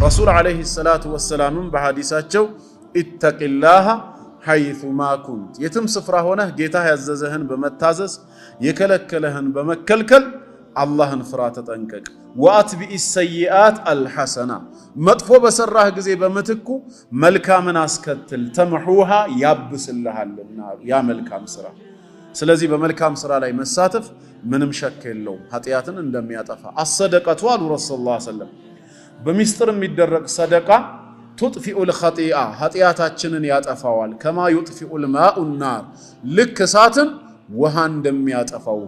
ረሱል አለይሂ ሰላቱ ወሰላም በሐዲሳቸው ኢተቂላህ ሐይቱማ ኩንት የትም ስፍራ ሆነህ ጌታ ያዘዘህን በመታዘዝ የከለከለህን በመከልከል አላህን ፍራ ተጠንቀቅ። ወአትቢኢ ሰይአት አልሐሰና መጥፎ በሰራህ ጊዜ በመትኩ መልካምን አስከትል ተምሑሃ ያብስልሃልና ያ መልካም ስራ። ስለዚህ በመልካም ስራ ላይ መሳተፍ ምንም ሸክ የለውም ኃጢያትን እንደሚያጠፋ። አሰደቀቱ አሉ ረሱላህ ሰለላሁ ዐለይሂ ወሰለም በሚስጥር የሚደረግ ሰደቃ ቱጥፊኡል ኸጢአ ኃጢያታችንን ያጠፋዋል። ከማ ዩጥፊኡል ማኡ ናር ልክ እሳትን ውሃ እንደሚያጠፋው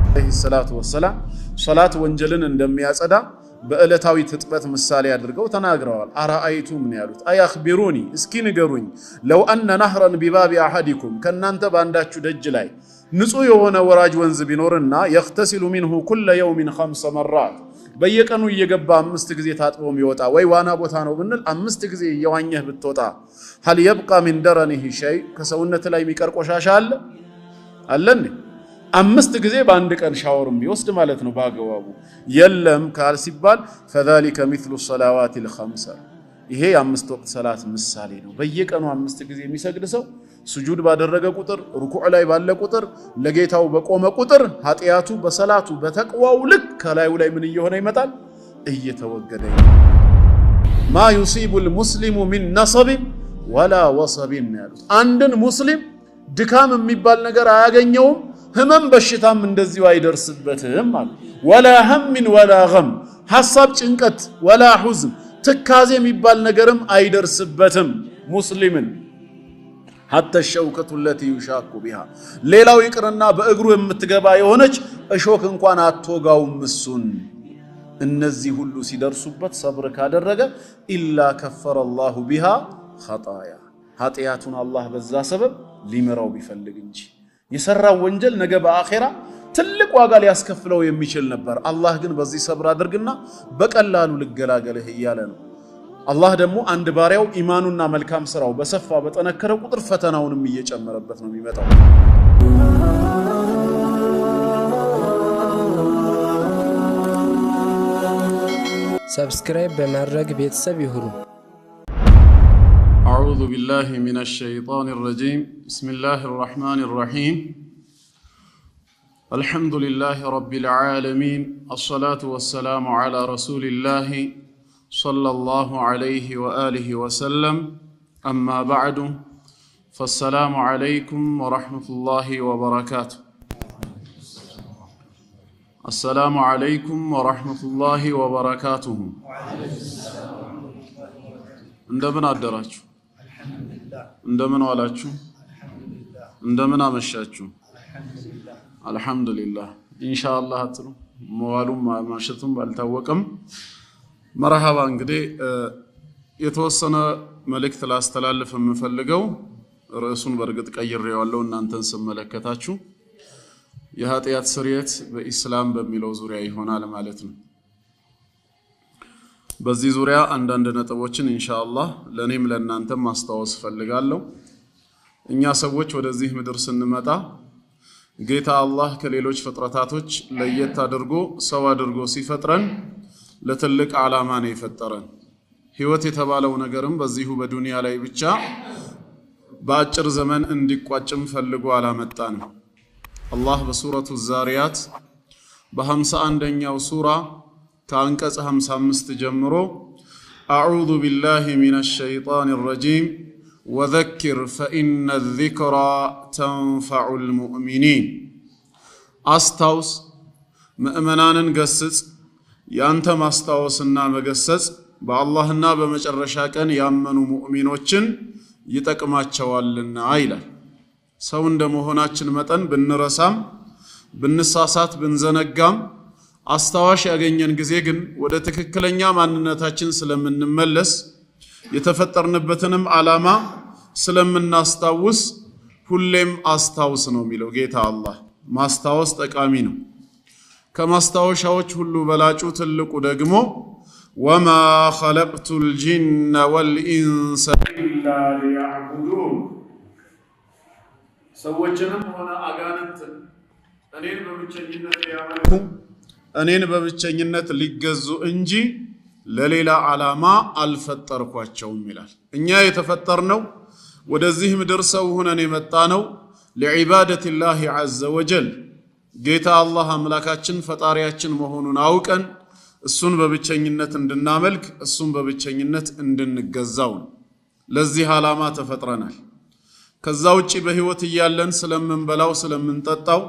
አለይሂ ሰላቱ ወሰላም ሶላት ወንጀልን እንደሚያጸዳ በእለታዊ ትጥበት ምሳሌ አድርገው ተናግረዋል። አራአይቱም ምን ያሉት አያኽቢሩኒ እስኪ ንገሩኝ ለው አነ ነህረን ቢባቢ አሐዲኩም ከናንተ ባንዳችሁ ደጅ ላይ ንጹህ የሆነ ወራጅ ወንዝ ቢኖርና يغتسل منه كل يوم 5 مرات በየቀኑ እየገባ 5 ጊዜ ታጥቦ የሚወጣ ወይ ዋና ቦታ ነው ብንል 5 ጊዜ እየዋኘህ ብትወጣ هل يبقى من درنه شيء ከሰውነት ላይ የሚቀር ቆሻሻ አለ 5 ጊዜ በአንድ ቀን ሻወርም ቢወስድ ማለት ነው ባገባቡ የለም ካል ሲባል فذلك مثل الصلوات الخمسه ይሄ የ5 ወቅት ሰላት ምሳሌ ነው። በየቀኑ 5 ጊዜ የሚሰግድ ሰው ስጁድ ባደረገ ቁጥር ሩኩዕ ላይ ባለ ቁጥር ለጌታው በቆመ ቁጥር ኃጢያቱ በሰላቱ በተቅዋው ልክ ከላዩ ላይ ምን እየሆነ ይመጣል እየተወገደ ማ يصيب المسلم من نصب ولا وصب ያሉት አንድን ሙስሊም ድካም የሚባል ነገር አያገኘውም ህመም በሽታም እንደዚሁ አይደርስበትም ማለት ወላ هم ولا غم ሐሳብ ጭንቀት ولا حزن ትካዜ የሚባል ነገርም አይደርስበትም ሙስሊምን حتى الشوكة التي يشاك بها ሌላው ይቅርና በእግሩ የምትገባ የሆነች እሾክ እንኳን አትወጋውም እሱን እነዚህ ሁሉ ሲደርሱበት ሰብር ካደረገ ኢላ ከፈረ الله بها خطايا ኃጢያቱን አላህ በዛ ሰበብ ሊመራው ቢፈልግ እንጂ የሰራው ወንጀል ነገ በአኺራ ትልቅ ዋጋ ሊያስከፍለው የሚችል ነበር። አላህ ግን በዚህ ሰብር አድርግና በቀላሉ ልገላገልህ እያለ ነው። አላህ ደግሞ አንድ ባሪያው ኢማኑና መልካም ስራው በሰፋ በጠነከረ ቁጥር ፈተናውንም እየጨመረበት ነው የሚመጣው። ሰብስክራይብ በማድረግ ቤተሰብ ይሁኑ። أعوذ بالله من الشيطان الرجيم بسم الله الرحمن الرحيم الحمد لله رب العالمين الصلاة والسلام على رسول الله صلى الله عليه وآله وسلم أما بعد فالسلام عليكم ورحمة الله وبركاته السلام عليكم ورحمة الله وبركاته እንደምን አደራችሁ እንደምን ዋላችሁ እንደምን አመሻችሁ አልহামዱሊላህ ኢንሻአላህ አትሉ መዋሉም ማሸቱም ባልታወቀም መርሃባ እንግዲህ የተወሰነ መልእክት ላስተላልፍ የምፈልገው ርዕሱን በርግጥ ቀይሬዋለሁ እናንተን ስመለከታችሁ የኃጢያት ስርየት በእስላም በሚለው ዙሪያ ይሆናል ማለት ነው። በዚህ ዙሪያ አንዳንድ ነጥቦችን ኢንሻአላህ ለኔም ለእናንተም ማስተዋወስ ፈልጋለሁ። እኛ ሰዎች ወደዚህ ምድር ስንመጣ ጌታ አላህ ከሌሎች ፍጥረታቶች ለየት አድርጎ ሰው አድርጎ ሲፈጥረን ለትልቅ ዓላማ ነው የፈጠረን። ህይወት የተባለው ነገርም በዚሁ በዱንያ ላይ ብቻ በአጭር ዘመን እንዲቋጭም ፈልጎ አላመጣንም። አላህ በሱረቱ ዛሪያት በ51ኛው ሱራ ከአንቀጽ 55 ጀምሮ አዑዙ ቢላሂ ሚነሽ ሸይጣኒር ረጂም ወዘክር ፈኢነ الذክራ ተንፈዑል ሙእሚኒን አስታውስ ምእመናንን ገስጽ ያንተ ማስታወስና መገሰጽ በአላህና በመጨረሻ ቀን ያመኑ ሙእሚኖችን ይጠቅማቸዋልና ይላል። ሰው እንደመሆናችን መጠን ብንረሳም ብንሳሳት ብንዘነጋም አስታዋሽ ያገኘን ጊዜ ግን ወደ ትክክለኛ ማንነታችን ስለምንመለስ የተፈጠርንበትንም ዓላማ ስለምናስታውስ ሁሌም አስታውስ ነው የሚለው ጌታ አላህ። ማስታወስ ጠቃሚ ነው። ከማስታወሻዎች ሁሉ በላጩ ትልቁ ደግሞ ወማ ኸለቅቱል ጂነ ወልኢንሰ ኢላ ሊያዕቡዱን ሰዎችንም ሆነ አጋንንትን እኔን በብቸኝነት ሊያመልኩ እኔን በብቸኝነት ሊገዙ እንጂ ለሌላ ዓላማ አልፈጠርኳቸውም ይላል። እኛ የተፈጠርነው ወደዚህ ምድር ሰው ሆነን የመጣነው ለዒባደቲላሂ ዐዘ ወጀል ጌታ አላህ አምላካችን ፈጣሪያችን መሆኑን አውቀን እሱን በብቸኝነት እንድናመልክ እሱን በብቸኝነት እንድንገዛው ነው። ለዚህ ዓላማ ተፈጥረናል። ከዛ ውጪ በህይወት እያለን ስለምንበላው ስለምንጠጣው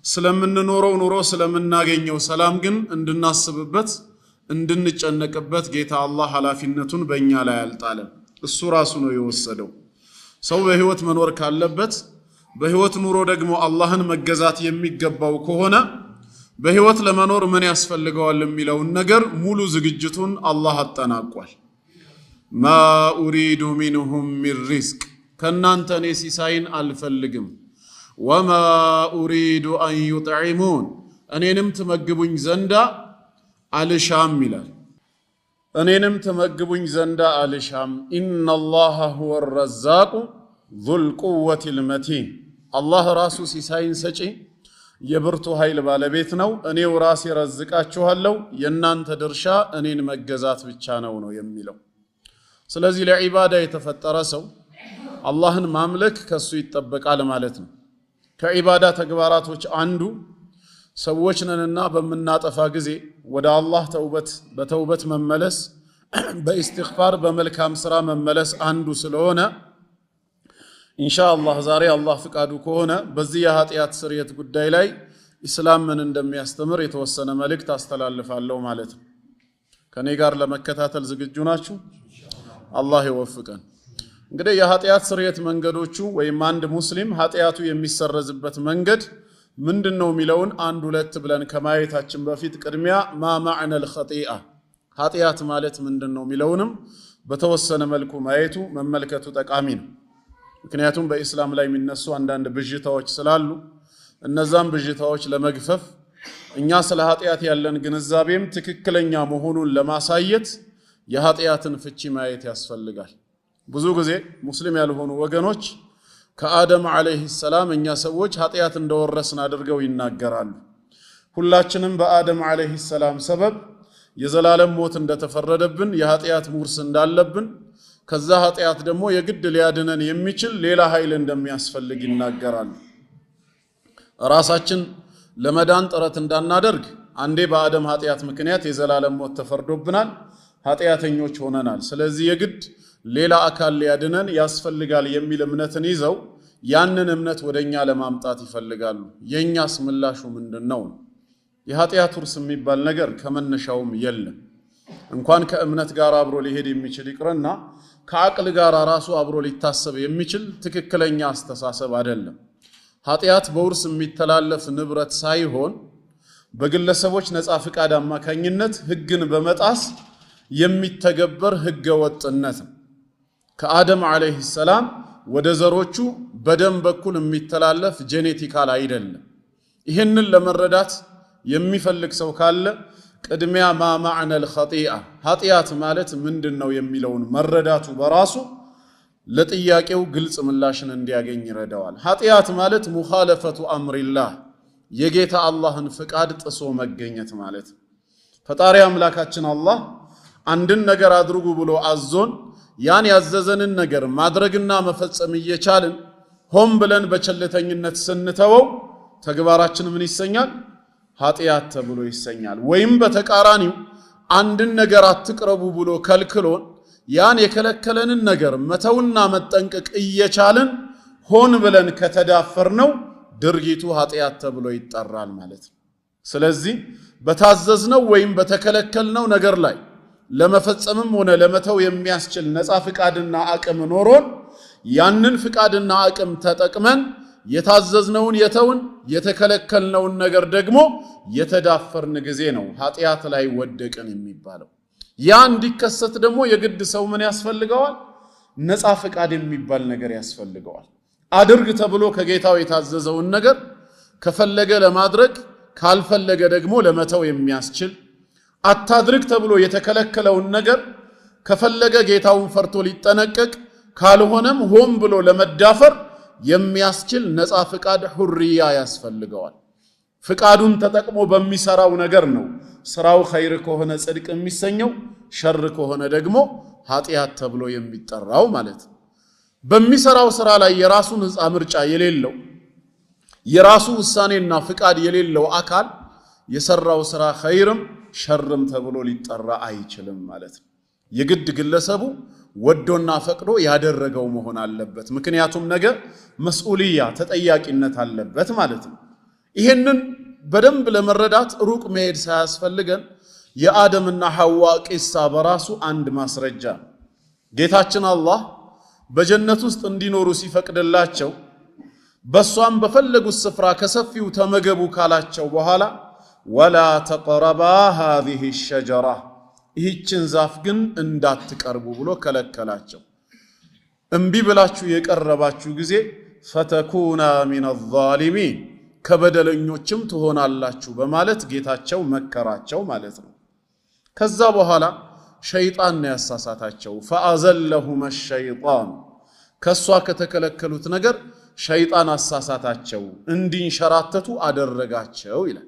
ስለምንኖረው ኑሮ ስለምናገኘው ሰላም ግን እንድናስብበት እንድንጨነቅበት ጌታ አላህ ኃላፊነቱን በእኛ ላይ አልጣለም። እሱ ራሱ ነው የወሰደው። ሰው በህይወት መኖር ካለበት በህይወት ኑሮ ደግሞ አላህን መገዛት የሚገባው ከሆነ በህይወት ለመኖር ምን ያስፈልገዋል የሚለውን ነገር ሙሉ ዝግጅቱን አላህ አጠናቋል። ማ ኡሪዱ ሚንሁም ሚን ሪዝቅ ከናንተ እኔ ሲሳይን አልፈልግም። ወማ ኡሪዱ አን ዩጥዒሙን እኔንም ትመግቡኝ ዘንዳ አልሻም ይላል። እኔንም ትመግቡኝ ዘንዳ አልሻም። ኢነላሃ ሁወ ረዛቁ ዙል ቁወቲል መቲን አላህ ራሱ ሲሳይን ሰጪ የብርቱ ኃይል ባለቤት ነው። እኔው ራሴ ረዝቃችኋለሁ፣ የናንተ ድርሻ እኔን መገዛት ብቻ ነው የሚለው። ስለዚህ ለዒባዳ የተፈጠረ ሰው አላህን ማምለክ ከሱ ይጠበቃል ማለት ነው። ከዒባዳ ተግባራቶች አንዱ ሰዎች ነንና በምናጠፋ ጊዜ ወደ አላህ በተውበት መመለስ በኢስቲግፋር በመልካም ስራ መመለስ አንዱ ስለሆነ ኢንሻአላህ ዛሬ አላህ ፍቃዱ ከሆነ በዚህ የኃጢአት ስርየት ጉዳይ ላይ ኢስላም ምን እንደሚያስተምር የተወሰነ መልእክት አስተላልፋለሁ ማለት ነው። ከኔ ጋር ለመከታተል ዝግጁ ናችሁ? አላህ ይወፍቀን። እንግዲህ የኃጢአት ስርየት መንገዶቹ ወይም አንድ ሙስሊም ኃጢአቱ የሚሰረዝበት መንገድ ምንድነው የሚለውን አንድ ሁለት ብለን ከማየታችን በፊት ቅድሚያ ማ ማዕነል ኸጢአ ኃጢአት ማለት ምንድነው የሚለውንም በተወሰነ መልኩ ማየቱ መመልከቱ ጠቃሚ ነው። ምክንያቱም በኢስላም ላይ የሚነሱ አንዳንድ ብዥታዎች ስላሉ እነዛም ብዥታዎች ለመግፈፍ እኛ ስለ ኃጢአት ያለን ግንዛቤም ትክክለኛ መሆኑን ለማሳየት የኃጢአትን ፍቺ ማየት ያስፈልጋል። ብዙ ጊዜ ሙስሊም ያልሆኑ ወገኖች ከአደም አለይሂ ሰላም እኛ ሰዎች ኃጢአት እንደወረስን አድርገው ይናገራሉ። ሁላችንም በአደም አለይሂ ሰላም ሰበብ የዘላለም ሞት እንደተፈረደብን የኃጢአት ሙርስ እንዳለብን ከዛ ኃጢአት ደግሞ የግድ ሊያድነን የሚችል ሌላ ኃይል እንደሚያስፈልግ ይናገራሉ። ራሳችን ለመዳን ጥረት እንዳናደርግ አንዴ በአደም ኃጢአት ምክንያት የዘላለም ሞት ተፈርዶብናል፣ ኃጢአተኞች ሆነናል። ስለዚህ የግድ ሌላ አካል ሊያድነን ያስፈልጋል የሚል እምነትን ይዘው ያንን እምነት ወደኛ ለማምጣት ይፈልጋሉ። የኛስ ምላሹ ምንድነው? የኃጢአት ውርስ የሚባል ነገር ከመነሻውም የለም። እንኳን ከእምነት ጋር አብሮ ሊሄድ የሚችል ይቅርና ከአቅል ጋር ራሱ አብሮ ሊታሰብ የሚችል ትክክለኛ አስተሳሰብ አይደለም። ኃጢአት በውርስ የሚተላለፍ ንብረት ሳይሆን በግለሰቦች ነፃ ፍቃድ አማካኝነት ህግን በመጣስ የሚተገበር ህገ ወጥነት ነው። ከአደም አለይሂ ሰላም ወደ ዘሮቹ በደም በኩል የሚተላለፍ ጄኔቲካል አይደለም። ይህንን ለመረዳት የሚፈልግ ሰው ካለ ቅድሚያ ማ ማዕነል ኸጢአ ኃጢአት ማለት ምንድነው የሚለውን መረዳቱ በራሱ ለጥያቄው ግልጽ ምላሽን እንዲያገኝ ይረዳዋል። ኃጢአት ማለት ሙኻለፈቱ አምሪላህ የጌታ አላህን ፍቃድ ጥሶ መገኘት ማለት። ፈጣሪ አምላካችን አላህ አንድን ነገር አድርጉ ብሎ አዞን ያን ያዘዘንን ነገር ማድረግና መፈጸም እየቻልን ሆም ብለን በቸልተኝነት ስንተወው ተግባራችን ምን ይሰኛል? ኃጢአት ተብሎ ይሰኛል። ወይም በተቃራኒው አንድን ነገር አትቅረቡ ብሎ ከልክሎን ያን የከለከለንን ነገር መተውና መጠንቀቅ እየቻልን ሆን ብለን ከተዳፈርነው ድርጊቱ ኃጢአት ተብሎ ይጠራል ማለት ነው። ስለዚህ በታዘዝነው ወይም በተከለከልነው ነገር ላይ ለመፈጸምም ሆነ ለመተው የሚያስችል ነፃ ፍቃድና አቅም ኖሮን ያንን ፍቃድና አቅም ተጠቅመን የታዘዝነውን የተውን የተከለከልነውን ነገር ደግሞ የተዳፈርን ጊዜ ነው ኃጢአት ላይ ወደቅን የሚባለው። ያ እንዲከሰት ደግሞ የግድ ሰው ምን ያስፈልገዋል? ነፃ ፍቃድ የሚባል ነገር ያስፈልገዋል። አድርግ ተብሎ ከጌታው የታዘዘውን ነገር ከፈለገ ለማድረግ ካልፈለገ ደግሞ ለመተው የሚያስችል፣ አታድርግ ተብሎ የተከለከለውን ነገር ከፈለገ ጌታውን ፈርቶ ሊጠነቀቅ ካልሆነም ሆን ብሎ ለመዳፈር የሚያስችል ነፃ ፍቃድ ሁርያ ያስፈልገዋል። ፍቃዱን ተጠቅሞ በሚሰራው ነገር ነው ስራው ኸይር ከሆነ ጽድቅ የሚሰኘው፣ ሸር ከሆነ ደግሞ ኃጢአት ተብሎ የሚጠራው ማለት ነው። በሚሰራው ስራ ላይ የራሱ ነፃ ምርጫ የሌለው የራሱ ውሳኔና ፍቃድ የሌለው አካል የሰራው ስራ ኸይርም ሸርም ተብሎ ሊጠራ አይችልም ማለት ነው። የግድ ግለሰቡ ወዶና ፈቅዶ ያደረገው መሆን አለበት። ምክንያቱም ነገ መስኡልያ ተጠያቂነት አለበት ማለት ነው። ይሄንን በደንብ ለመረዳት ሩቅ መሄድ ሳያስፈልገን የአደምና ሐዋ ቂሳ በራሱ አንድ ማስረጃ። ጌታችን አላህ በጀነት ውስጥ እንዲኖሩ ሲፈቅድላቸው በሷም በፈለጉት ስፍራ ከሰፊው ተመገቡ ካላቸው በኋላ ወላ ተቅረባ ሃዚህ ሸጀራ ይህችን ዛፍ ግን እንዳትቀርቡ ብሎ ከለከላቸው። እምቢ ብላችሁ የቀረባችሁ ጊዜ ፈተኩና ሚነ ዛሊሚን ከበደለኞችም ትሆናላችሁ በማለት ጌታቸው መከራቸው ማለት ነው። ከዛ በኋላ ሸይጣን ያሳሳታቸው ፈአዘለሁም ሸይጣን ከሷ ከተከለከሉት ነገር ሸይጣን አሳሳታቸው እንዲንሸራተቱ አደረጋቸው ይላል።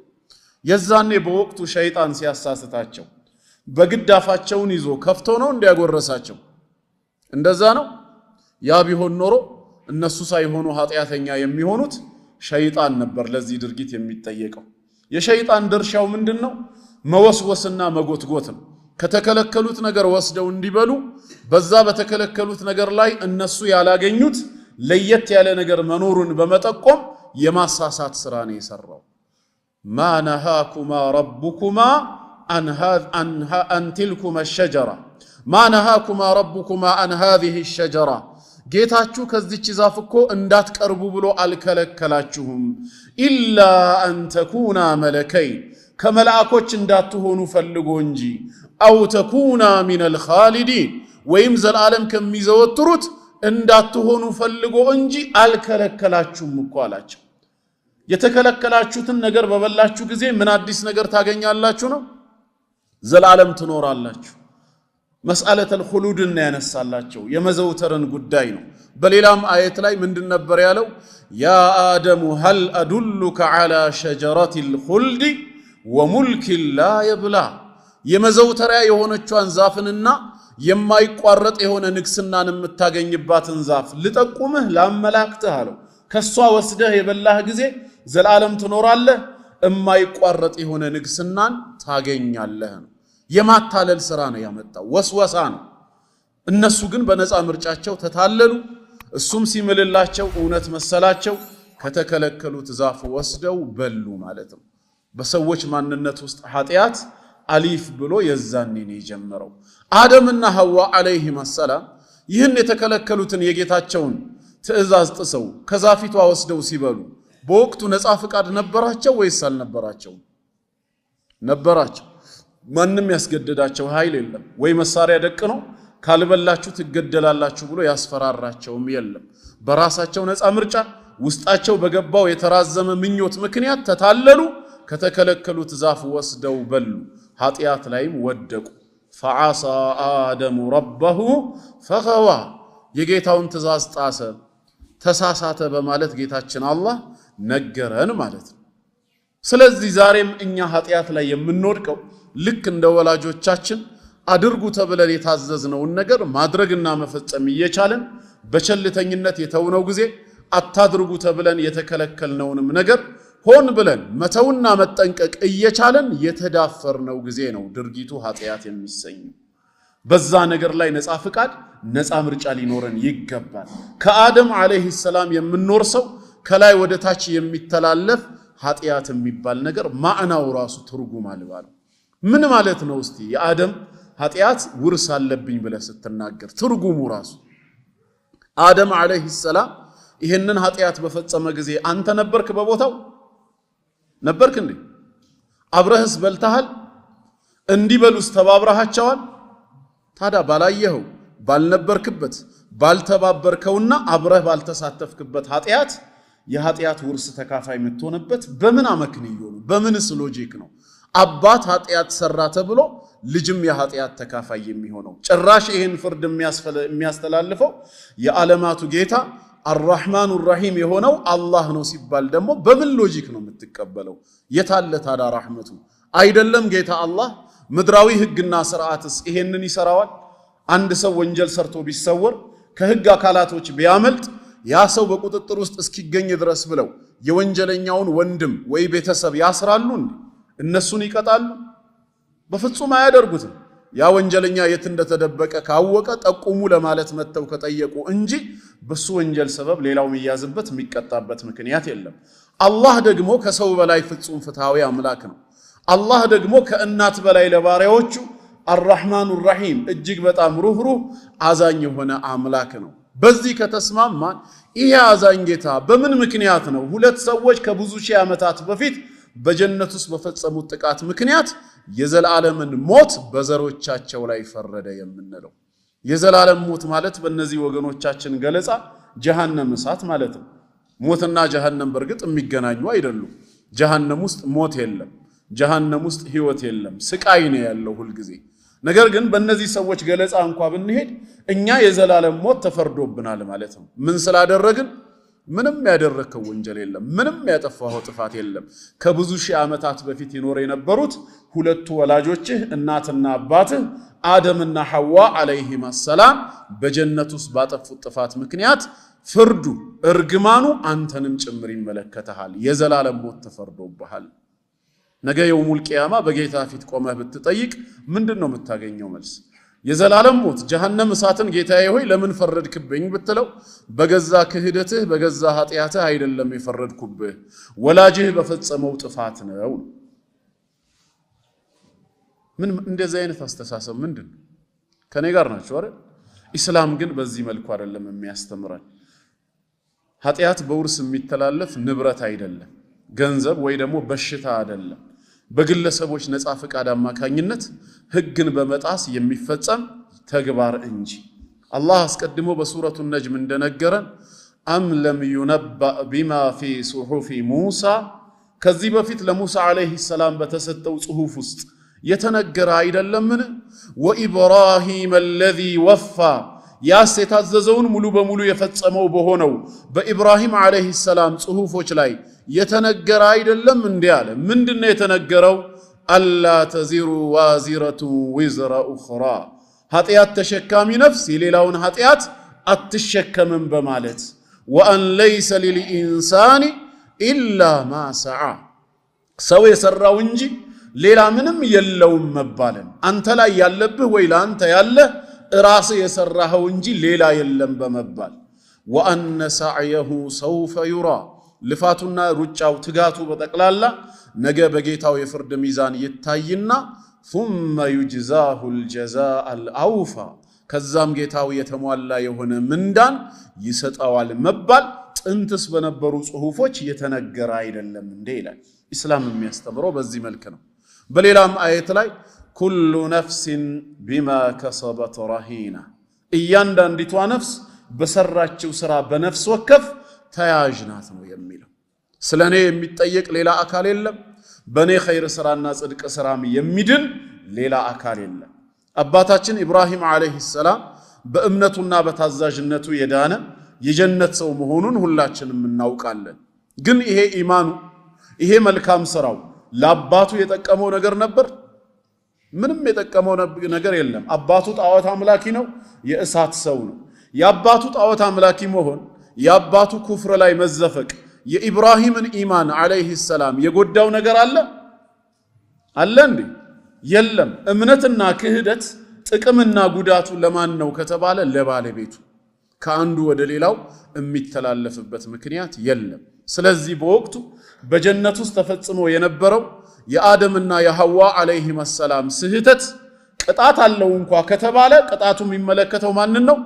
የዛኔ በወቅቱ ሸይጣን ሲያሳስታቸው በግዳፋቸውን ይዞ ከፍቶ ነው እንዲያጎረሳቸው? እንደዛ ነው? ያ ቢሆን ኖሮ እነሱ ሳይሆኑ ኃጢአተኛ የሚሆኑት ሸይጣን ነበር ለዚህ ድርጊት የሚጠየቀው። የሸይጣን ድርሻው ምንድነው? መወስወስና መጎትጎት ነው። ከተከለከሉት ነገር ወስደው እንዲበሉ በዛ በተከለከሉት ነገር ላይ እነሱ ያላገኙት ለየት ያለ ነገር መኖሩን በመጠቆም የማሳሳት ስራ ነው የሰራው። ማ ነሃኩማ ረቡኩማ አን ትልኩማ ሸጀራ ማ ነሃኩማ ረቡኩማ አን ሃዚህ ሸጀራ ጌታችሁ ከዚች ዛፍ እኮ እንዳትቀርቡ ብሎ አልከለከላችሁም። ኢላ አን ተኩና መለከይን ከመላእኮች እንዳትሆኑ ፈልጎ እንጂ አው ተኩና ሚነል ኻሊዲን ወይም ዘላለም ከሚዘወትሩት እንዳትሆኑ ፈልጎ እንጂ አልከለከላችሁም እኮ አላቸው። የተከለከላችሁትን ነገር በበላችሁ ጊዜ ምን አዲስ ነገር ታገኛላችሁ ነው? ዘላለም ትኖራላችሁ። መስአለተል ኹሉድን ያነሳላቸው የመዘውተርን ጉዳይ ነው። በሌላም አየት ላይ ምንድን ነበር ያለው? ያ አደሙ ሀል አዱሉከ ዐላ ሸጀረቲል ኹልድ ወሙልክ ላ የብላ የመዘውተሪያ የሆነቿን ዛፍንና የማይቋረጥ የሆነ ንግስናን የምታገኝባትን ዛፍ ልጠቁምህ ላመላክትህ አለው። ከሷ ወስደህ የበላህ ጊዜ ዘላለም ትኖራለህ፣ የማይቋረጥ የሆነ ንግስናን ታገኛለህ ነው። የማታለል ስራ ነው ያመጣው፣ ወስወሳ ነው። እነሱ ግን በነፃ ምርጫቸው ተታለሉ። እሱም ሲምልላቸው እውነት መሰላቸው። ከተከለከሉት ዛፍ ወስደው በሉ ማለት ነው። በሰዎች ማንነት ውስጥ ኃጢአት አሊፍ ብሎ የዛኔ ነው የጀመረው። አደምና ሐዋ አለይሂም ሰላም ይህን የተከለከሉትን የጌታቸውን ትእዛዝ ጥሰው ከዛፊቷ ወስደው ሲበሉ በወቅቱ ነፃ ፍቃድ ነበራቸው ወይስ አልነበራቸው? ነበራቸው። ማንም ያስገደዳቸው ኃይል የለም። ወይ መሳሪያ ደቅነው ካልበላችሁ ትገደላላችሁ ብሎ ያስፈራራቸውም የለም። በራሳቸው ነፃ ምርጫ ውስጣቸው በገባው የተራዘመ ምኞት ምክንያት ተታለሉ። ከተከለከሉት ዛፍ ወስደው በሉ። ኃጢአት ላይም ወደቁ። ፈዓሳ አደሙ ረበሁ ፈገዋ የጌታውን ትእዛዝ ጣሰ፣ ተሳሳተ በማለት ጌታችን አላህ ነገረን ማለት ነው። ስለዚህ ዛሬም እኛ ኃጢአት ላይ የምንወድቀው ልክ እንደ ወላጆቻችን አድርጉ ተብለን የታዘዝነውን ነገር ማድረግና መፈጸም እየቻለን በቸልተኝነት የተውነው ጊዜ አታድርጉ ተብለን የተከለከልነውንም ነገር ሆን ብለን መተውና መጠንቀቅ እየቻለን የተዳፈርነው ጊዜ ነው ድርጊቱ ኃጢአት የሚሰኘው። በዛ ነገር ላይ ነፃ ፍቃድ ነፃ ምርጫ ሊኖረን ይገባል። ከአደም አለይሂ ሰላም የምንወርሰው ከላይ ወደ ታች የሚተላለፍ ኃጢአት የሚባል ነገር ማዕናው ራሱ ትርጉም አልባ ነው። ምን ማለት ነው? እስቲ የአደም ኃጢአት ውርስ አለብኝ ብለህ ስትናገር ትርጉሙ ራሱ አደም አለይሂ ሰላም ይሄንን ኃጢአት በፈጸመ ጊዜ አንተ ነበርክ በቦታው? ነበርክ እንዴ? አብረህስ በልተሃል? እንዲበሉስ ተባብረሃቸዋል? ታዲያ ባላየኸው ባልነበርክበት ባልተባበርከውና አብረህ ባልተሳተፍክበት ኃጢአት የኃጢአት ውርስ ተካፋይ የምትሆንበት በምን አመክንዮ ነው? በምንስ ሎጂክ ነው? አባት ኃጢአት ሰራ ተብሎ ልጅም የኃጢአት ተካፋይ የሚሆነው? ጭራሽ ይህን ፍርድ የሚያስተላልፈው የዓለማቱ ጌታ አርራህማኑ ራሂም የሆነው አላህ ነው ሲባል ደግሞ በምን ሎጂክ ነው የምትቀበለው? የታለ ታዲያ ራህመቱ? አይደለም ጌታ አላህ ምድራዊ ህግና ስርዓትስ ይሄንን ይሰራዋል? አንድ ሰው ወንጀል ሰርቶ ቢሰወር ከህግ አካላቶች ቢያመልጥ ያ ሰው በቁጥጥር ውስጥ እስኪገኝ ድረስ ብለው የወንጀለኛውን ወንድም ወይ ቤተሰብ ያስራሉ እንዴ? እነሱን ይቀጣሉ? በፍጹም አያደርጉትም። ያ ወንጀለኛ የት እንደተደበቀ ካወቀ ጠቁሙ ለማለት መተው ከጠየቁ እንጂ በሱ ወንጀል ሰበብ ሌላው የሚያዝበት የሚቀጣበት ምክንያት የለም። አላህ ደግሞ ከሰው በላይ ፍጹም ፍትሃዊ አምላክ ነው። አላህ ደግሞ ከእናት በላይ ለባሪያዎቹ አርራህማኑ ራሂም እጅግ በጣም ሩህሩህ አዛኝ የሆነ አምላክ ነው። በዚህ ከተስማማን ይሄ አዛኝ ጌታ በምን ምክንያት ነው ሁለት ሰዎች ከብዙ ሺህ ዓመታት በፊት በጀነት ውስጥ በፈጸሙት ጥቃት ምክንያት የዘላለምን ሞት በዘሮቻቸው ላይ ፈረደ የምንለው? የዘላለም ሞት ማለት በእነዚህ ወገኖቻችን ገለጻ ጀሃነም እሳት ማለት ነው። ሞትና ጀሃነም በርግጥ የሚገናኙ አይደሉም። ጀሃነም ውስጥ ሞት የለም። ጀሃነም ውስጥ ህይወት የለም። ስቃይ ነው ያለው ሁል ጊዜ። ነገር ግን በእነዚህ ሰዎች ገለጻ እንኳን ብንሄድ እኛ የዘላለም ሞት ተፈርዶብናል ማለት ነው። ምን ስላደረግን? ምንም ያደረከው ወንጀል የለም። ምንም ያጠፋው ጥፋት የለም። ከብዙ ሺህ ዓመታት በፊት ይኖር የነበሩት ሁለቱ ወላጆችህ እናትና አባትህ አደምና ሐዋ አለይሂማ ሰላም በጀነት ውስጥ ባጠፉት ጥፋት ምክንያት ፍርዱ እርግማኑ አንተንም ጭምር ይመለከታል። የዘላለም ሞት ተፈርዶብሃል። ነገ የውሙል ቂያማ በጌታ ፊት ቆመህ ብትጠይቅ ምንድነው የምታገኘው መልስ? የዘላለም ሞት ጀሃነም እሳትን ጌታዬ ሆይ ለምን ፈረድክብኝ ብትለው በገዛ ክህደትህ በገዛ ኃጢያትህ አይደለም የፈረድኩብህ ወላጅህ በፈጸመው ጥፋት ነው። ምን እንደዚህ አይነት አስተሳሰብ ምንድነው? ከኔ ጋር ናችሁ አይደል? ኢስላም ግን በዚህ መልኩ አይደለም የሚያስተምረን። ኃጢያት በውርስ የሚተላለፍ ንብረት አይደለም፣ ገንዘብ ወይ ደግሞ በሽታ አይደለም። በግለሰቦች ነፃ ፈቃድ አማካኝነት ህግን በመጣስ የሚፈጸም ተግባር እንጂ። አላህ አስቀድሞ በሱረቱ ነጅም እንደነገረን አም ለም ዩነባእ ቢማ ፊ ሱሑፊ ሙሳ፣ ከዚህ በፊት ለሙሳ አለይሂ ሰላም በተሰጠው ጽሑፍ ውስጥ የተነገረ አይደለምን? ወኢብራሂም አለዚ ወፋ፣ ያስ የታዘዘውን ሙሉ በሙሉ የፈጸመው በሆነው በኢብራሂም አለይሂ ሰላም ጽሑፎች ላይ የተነገረ አይደለም እንዴ አለ። ምንድነው የተነገረው? አላ ተዚሩ ዋዚረቱ ዊዝራ ኡኽራ፣ ኃጢአት ተሸካሚ ነፍስ የሌላውን ኃጢአት አትሸከምም በማለት ወአን ለይሰ ሊልኢንሳኒ ኢላ ማ ሰዓ፣ ሰው የሰራው እንጂ ሌላ ምንም የለውም መባልን። አንተ ላይ ያለብህ ወይ ለአንተ ያለ ራስህ የሰራኸው እንጂ ሌላ የለም በመባል ወአነ ሰዕየሁ ሰውፈ ዩራ፣ ልፋቱና ሩጫው ትጋቱ በጠቅላላ ነገ በጌታው የፍርድ ሚዛን ይታይና ثم يجزاه الجزاء الأوفى፣ ከዛም ጌታው የተሟላ የሆነ ምንዳን ይሰጣዋል መባል ጥንትስ በነበሩ ጽሑፎች የተነገረ አይደለም እንዴ ይላል። ኢስላም የሚያስተምረው በዚህ መልክ ነው። በሌላም አየት ላይ ኩሉ ነፍሲን ቢማ ከሰበት ረሂና፣ እያንዳንዲቷ ነፍስ በሰራችው ስራ በነፍስ ወከፍ ተያዥ ናት ነው የሚለው። ስለኔ የሚጠየቅ ሌላ አካል የለም። በኔ ኸይር ስራና ጽድቅ ስራም የሚድን ሌላ አካል የለም። አባታችን ኢብራሂም አለይሂ ሰላም በእምነቱና በታዛዥነቱ የዳነ የጀነት ሰው መሆኑን ሁላችንም እናውቃለን። ግን ይሄ ኢማኑ ይሄ መልካም ስራው ለአባቱ የጠቀመው ነገር ነበር? ምንም የጠቀመው ነገር የለም። አባቱ ጣዖት አምላኪ ነው፣ የእሳት ሰው ነው። የአባቱ ጣዖት አምላኪ መሆን፣ የአባቱ ኩፍር ላይ መዘፈቅ የኢብራሂምን ኢማን አለይሂ ሰላም የጎዳው ነገር አለ እንዴ? የለም። እምነትና ክህደት ጥቅምና ጉዳቱ ለማን ነው ከተባለ ለባለቤቱ፣ ከአንዱ ወደ ሌላው የሚተላለፍበት ምክንያት የለም። ስለዚህ በወቅቱ በጀነት ውስጥ ተፈጽሞ የነበረው የአደምና የሐዋ አለይሂም ሰላም ስህተት ቅጣት አለው እንኳ ከተባለ ቅጣቱ የሚመለከተው ማንን ነው?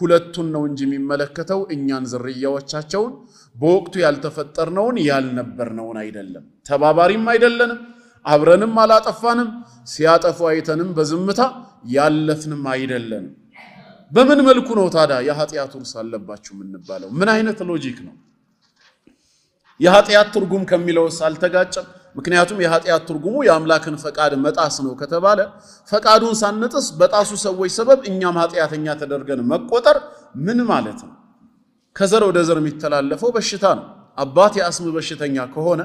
ሁለቱን ነው እንጂ የሚመለከተው እኛን ዝርያዎቻቸውን በወቅቱ ያልተፈጠርነውን ያልነበርነውን አይደለም። ተባባሪም አይደለንም፣ አብረንም አላጠፋንም፣ ሲያጠፉ አይተንም በዝምታ ያለፍንም አይደለንም። በምን መልኩ ነው ታዲያ የኃጢአት ውርስ አለባችሁ የምንባለው? ምን አይነት ሎጂክ ነው? የኃጢአት ትርጉም ከሚለውስ አልተጋጨም? ምክንያቱም የኃጢአት ትርጉሙ የአምላክን ፈቃድ መጣስ ነው ከተባለ ፈቃዱን ሳንጥስ በጣሱ ሰዎች ሰበብ እኛም ኃጢአተኛ ተደርገን መቆጠር ምን ማለት ነው? ከዘር ወደ ዘር የሚተላለፈው በሽታ ነው። አባት የአስም በሽተኛ ከሆነ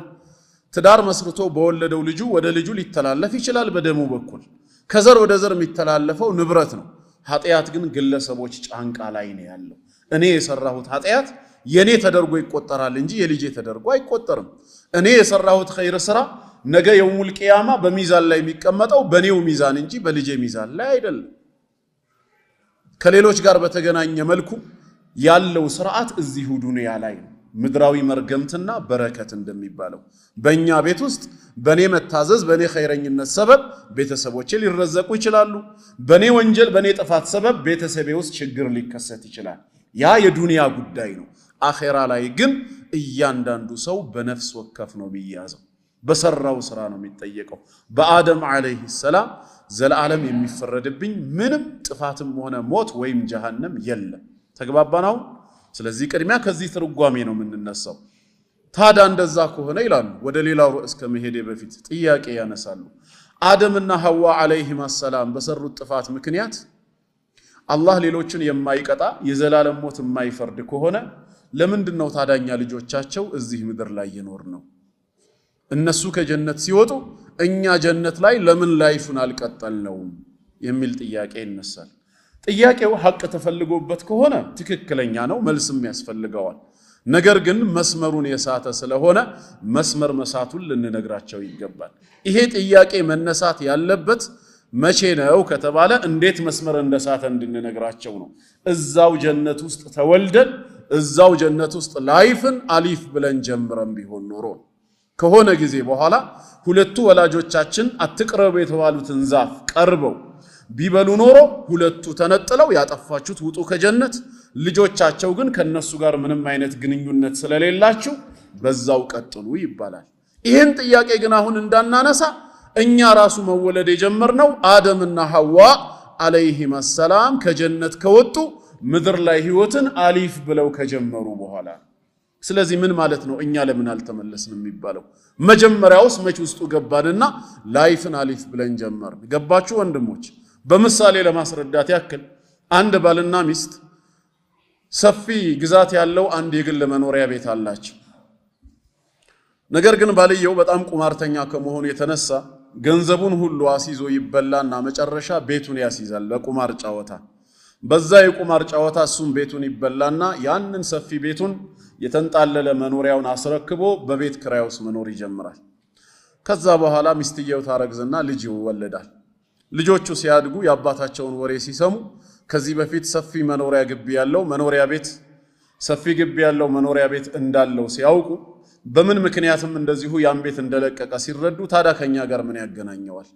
ትዳር መስርቶ በወለደው ልጁ ወደ ልጁ ሊተላለፍ ይችላል በደሙ በኩል ከዘር ወደ ዘር የሚተላለፈው ንብረት ነው ኃጢያት ግን ግለሰቦች ጫንቃ ላይ ነው ያለው እኔ የሰራሁት ኃጢያት የኔ ተደርጎ ይቆጠራል እንጂ የልጄ ተደርጎ አይቆጠርም እኔ የሰራሁት ኸይር ስራ ነገ የውሙል ቂያማ በሚዛን ላይ የሚቀመጠው በኔው ሚዛን እንጂ በልጄ ሚዛን ላይ አይደለም ከሌሎች ጋር በተገናኘ መልኩ ያለው ስርዓት እዚሁ ዱንያ ላይ ነው ምድራዊ መርገምትና በረከት እንደሚባለው በእኛ ቤት ውስጥ በኔ መታዘዝ በኔ ኸይረኝነት ሰበብ ቤተሰቦቼ ሊረዘቁ ይችላሉ በኔ ወንጀል በኔ ጥፋት ሰበብ ቤተሰቤ ውስጥ ችግር ሊከሰት ይችላል ያ የዱንያ ጉዳይ ነው አኺራ ላይ ግን እያንዳንዱ ሰው በነፍስ ወከፍ ነው የሚያዘው በሰራው ስራ ነው የሚጠየቀው በአደም አለይሂ ሰላም ዘላለም የሚፈረድብኝ ምንም ጥፋትም ሆነ ሞት ወይም ጀሃነም የለም ተግባባናው ስለዚህ ቅድሚያ ከዚህ ትርጓሜ ነው የምንነሳው ታዳ እንደዛ ከሆነ ይላሉ ወደ ሌላው ርዕስ ከመሄዴ በፊት ጥያቄ ያነሳሉ አደምና ሐዋ አለይሂማ ሰላም በሰሩት ጥፋት ምክንያት አላህ ሌሎችን የማይቀጣ የዘላለም ሞት የማይፈርድ ከሆነ ለምንድነው ታዳኛ ልጆቻቸው እዚህ ምድር ላይ የኖር ነው እነሱ ከጀነት ሲወጡ እኛ ጀነት ላይ ለምን ላይፉን አልቀጠልነው የሚል ጥያቄ ይነሳል ጥያቄው ሐቅ ተፈልጎበት ከሆነ ትክክለኛ ነው መልስም ያስፈልገዋል ነገር ግን መስመሩን የሳተ ስለሆነ መስመር መሳቱን ልንነግራቸው ይገባል ይሄ ጥያቄ መነሳት ያለበት መቼ ነው ከተባለ እንዴት መስመር እንደሳተ እንድንነግራቸው ነው እዛው ጀነት ውስጥ ተወልደን እዛው ጀነት ውስጥ ላይፍን አሊፍ ብለን ጀምረን ቢሆን ኖሮ ከሆነ ጊዜ በኋላ ሁለቱ ወላጆቻችን አትቅረቡ የተባሉትን ዛፍ ቀርበው ቢበሉ ኖሮ ሁለቱ ተነጥለው ያጠፋችሁት ውጡ ከጀነት ልጆቻቸው ግን ከነሱ ጋር ምንም አይነት ግንኙነት ስለሌላችሁ በዛው ቀጥሉ ይባላል ይሄን ጥያቄ ግን አሁን እንዳናነሳ እኛ ራሱ መወለድ የጀመርነው አደምና ሐዋ አለይሂማ ሰላም ከጀነት ከወጡ ምድር ላይ ህይወትን አሊፍ ብለው ከጀመሩ በኋላ ስለዚህ ምን ማለት ነው እኛ ለምን አልተመለስንም የሚባለው መጀመሪያውስ መች ውስጡ ገባንና ላይፍን አሊፍ ብለን ጀመርን ገባችሁ ወንድሞች በምሳሌ ለማስረዳት ያክል አንድ ባልና ሚስት ሰፊ ግዛት ያለው አንድ የግል መኖሪያ ቤት አላቸው ነገር ግን ባልየው በጣም ቁማርተኛ ከመሆኑ የተነሳ ገንዘቡን ሁሉ አሲዞ ይበላና መጨረሻ ቤቱን ያሲዛል በቁማር ጫወታ በዛ የቁማር ጫወታ እሱም ቤቱን ይበላና ያንን ሰፊ ቤቱን የተንጣለለ መኖሪያውን አስረክቦ በቤት ክራይ ውስጥ መኖር ይጀምራል ከዛ በኋላ ሚስትየው ታረግዝና ልጅ ይወለዳል ልጆቹ ሲያድጉ ያባታቸውን ወሬ ሲሰሙ ከዚህ በፊት ሰፊ መኖሪያ ግቢ ያለው መኖሪያ ቤት ሰፊ ግቢ ያለው መኖሪያ ቤት እንዳለው ሲያውቁ በምን ምክንያትም እንደዚሁ ያን ቤት እንደለቀቀ ሲረዱ ታዳ ከኛ ጋር ምን ያገናኘዋል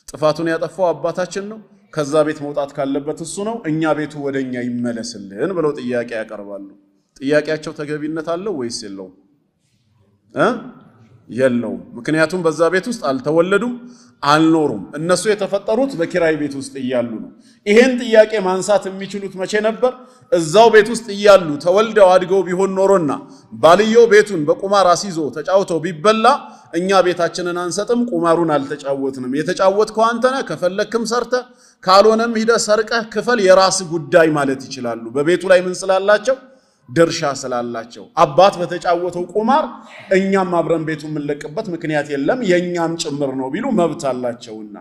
ጥፋቱን ያጠፋው አባታችን ነው ከዛ ቤት መውጣት ካለበት እሱ ነው እኛ ቤቱ ወደኛ ይመለስልን ብለው ጥያቄ ያቀርባሉ ጥያቄያቸው ተገቢነት አለው ወይስ የለውም የለውም ምክንያቱም በዛ ቤት ውስጥ አልተወለዱም አልኖሩም እነሱ የተፈጠሩት በኪራይ ቤት ውስጥ ይያሉ ነው ይሄን ጥያቄ ማንሳት የሚችሉት መቼ ነበር እዛው ቤት ውስጥ ይያሉ ተወልደው አድገው ቢሆን ኖሮና ባልየው ቤቱን በቁማር አሲዞ ተጫውተው ቢበላ እኛ ቤታችንን አንሰጥም ቁማሩን አልተጫወትንም የተጫወትከው አንተ ነህ ከፈለክም ሰርተ ካልሆነም ሂደ ሰርቀህ ክፈል የራስ ጉዳይ ማለት ይችላሉ በቤቱ ላይ ምን ስላላቸው ድርሻ ስላላቸው አባት በተጫወተው ቁማር እኛም አብረን ቤቱን ምንለቅበት ምክንያት የለም የኛም ጭምር ነው ቢሉ መብት አላቸውና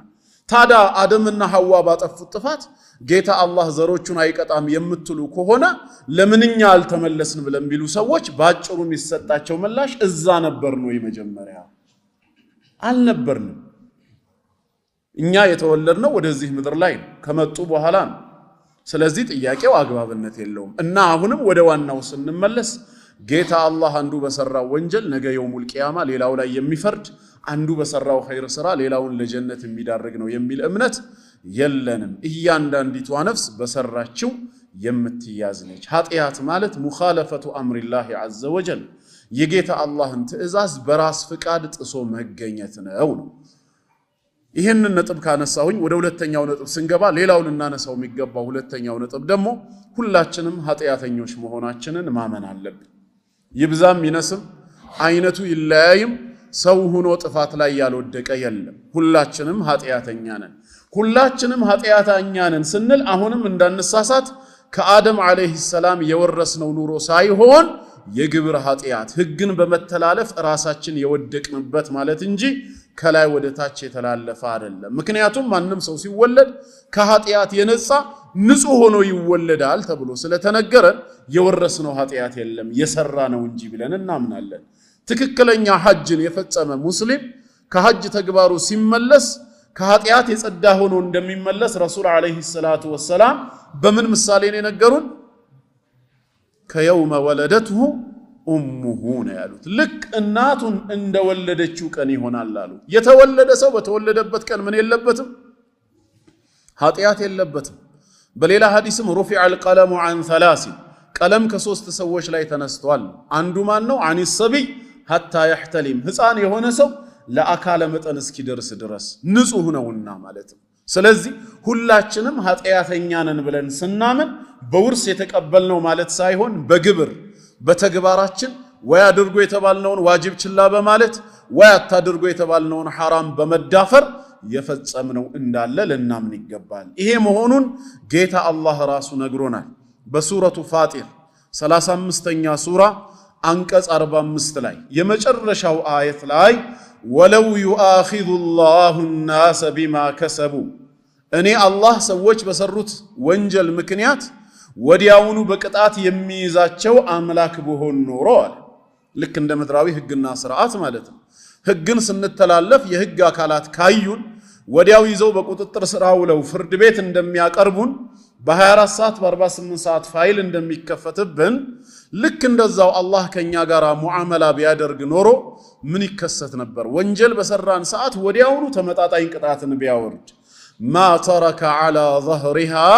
ታዳ አደምና ሐዋ ባጠፉት ጥፋት ጌታ አላህ ዘሮቹን አይቀጣም የምትሉ ከሆነ ለምንኛ አልተመለስን ብለን ቢሉ ሰዎች ባጭሩ የሚሰጣቸው ምላሽ እዛ ነበር ነው የመጀመሪያ አልነበርንም እኛ የተወለድነው ወደዚህ ምድር ላይ ከመጡ በኋላ ነው ስለዚህ ጥያቄው አግባብነት የለውም እና አሁንም ወደ ዋናው ስንመለስ ጌታ አላህ አንዱ በሰራው ወንጀል ነገ የውሙል ቂያማ ሌላው ላይ የሚፈርድ አንዱ በሰራው ኸይር ስራ ሌላውን ለጀነት የሚዳርግ ነው የሚል እምነት የለንም እያንዳንዲቷ ነፍስ በሰራችው የምትያዝ ነች ኃጢያት ማለት ሙኻለፈቱ አምሪላህ ዐዘ ወጀል የጌታ አላህን ትእዛዝ በራስ ፍቃድ ጥሶ መገኘት ነው ይሄንን ነጥብ ካነሳሁኝ ወደ ሁለተኛው ነጥብ ስንገባ ሌላውን እናነሳው የሚገባው ሁለተኛው ነጥብ ደግሞ ሁላችንም ኃጢያተኞች መሆናችንን ማመን አለብን ይብዛም ይነስም አይነቱ ይለያይም ሰው ሆኖ ጥፋት ላይ ያልወደቀ የለም ሁላችንም ኃጢያተኛ ነን ሁላችንም ኃጢያተኛ ነን ስንል አሁንም እንዳንሳሳት ከአደም አለይሂ ሰላም የወረስነው ኑሮ ሳይሆን የግብር ኃጢአት ህግን በመተላለፍ ራሳችን የወደቅንበት ማለት እንጂ ከላይ ወደ ታች የተላለፈ አይደለም። ምክንያቱም ማንም ሰው ሲወለድ ከኃጢአት የነጻ ንጹህ ሆኖ ይወለዳል ተብሎ ስለተነገረን የወረስነው ኃጢአት የለም የሰራ ነው እንጂ ብለን እናምናለን። ትክክለኛ ሐጅን የፈጸመ ሙስሊም ከሐጅ ተግባሩ ሲመለስ ከኃጢአት የጸዳ ሆኖ እንደሚመለስ ረሱል አለይሂ ሰላቱ ወሰላም በምን ምሳሌ ነው የነገሩን? ከየውመ ወለደትሁ ኡሙሁ ነው ያሉት። ልክ እናቱን እንደወለደችው ቀን ይሆናል አሉ። የተወለደ ሰው በተወለደበት ቀን ምን የለበትም? ኃጢአት የለበትም። በሌላ ሐዲስም ሩፊዐ አልቀለሙ ዐን ሰላሲ ቀለም ከሶስት ሰዎች ላይ ተነስቷል። አንዱ ማን ነው? ዐኒ ሰቢይ ሐታ የሕተሊም ሕፃን የሆነ ሰው ለአካለ መጠን እስኪደርስ ድረስ ንጹህ ነውና ማለት ነው። ስለዚህ ሁላችንም ኃጢአተኛ ነን ብለን ስናምን በውርስ የተቀበልነው ማለት ሳይሆን በግብር በተግባራችን ወይ አድርጎ የተባልነውን ዋጅብ ችላ በማለት ወይ አታድርጎ የተባልነውን ሐራም በመዳፈር የፈጸምነው እንዳለ ልናምን ይገባል። ይሄ መሆኑን ጌታ አላህ ራሱ ነግሮናል። በሱረቱ ፋጢር 35ኛ ሱራ አንቀጽ 45 ላይ የመጨረሻው አየት ላይ ወለው ዩአኺዙ ላሁ ናሰ ቢማ ከሰቡ እኔ አላህ ሰዎች በሰሩት ወንጀል ምክንያት ወዲያውኑ በቅጣት የሚይዛቸው አምላክ ብሆን ኖሮ አለ። ልክ እንደ ምድራዊ ህግና ስርዓት ማለት ነው። ህግን ስንተላለፍ የህግ አካላት ካዩን ወዲያው ይዘው በቁጥጥር ስር አውለው ፍርድ ቤት እንደሚያቀርቡን በ24 ሰዓት በ48 ሰዓት ፋይል እንደሚከፈትብን ልክ እንደዛው አላህ ከኛ ጋር ሙዓመላ ቢያደርግ ኖሮ ምን ይከሰት ነበር? ወንጀል በሰራን ሰዓት ወዲያውኑ ተመጣጣኝ ቅጣትን ቢያወርድ ማ ተረከ ዐላ ظهرها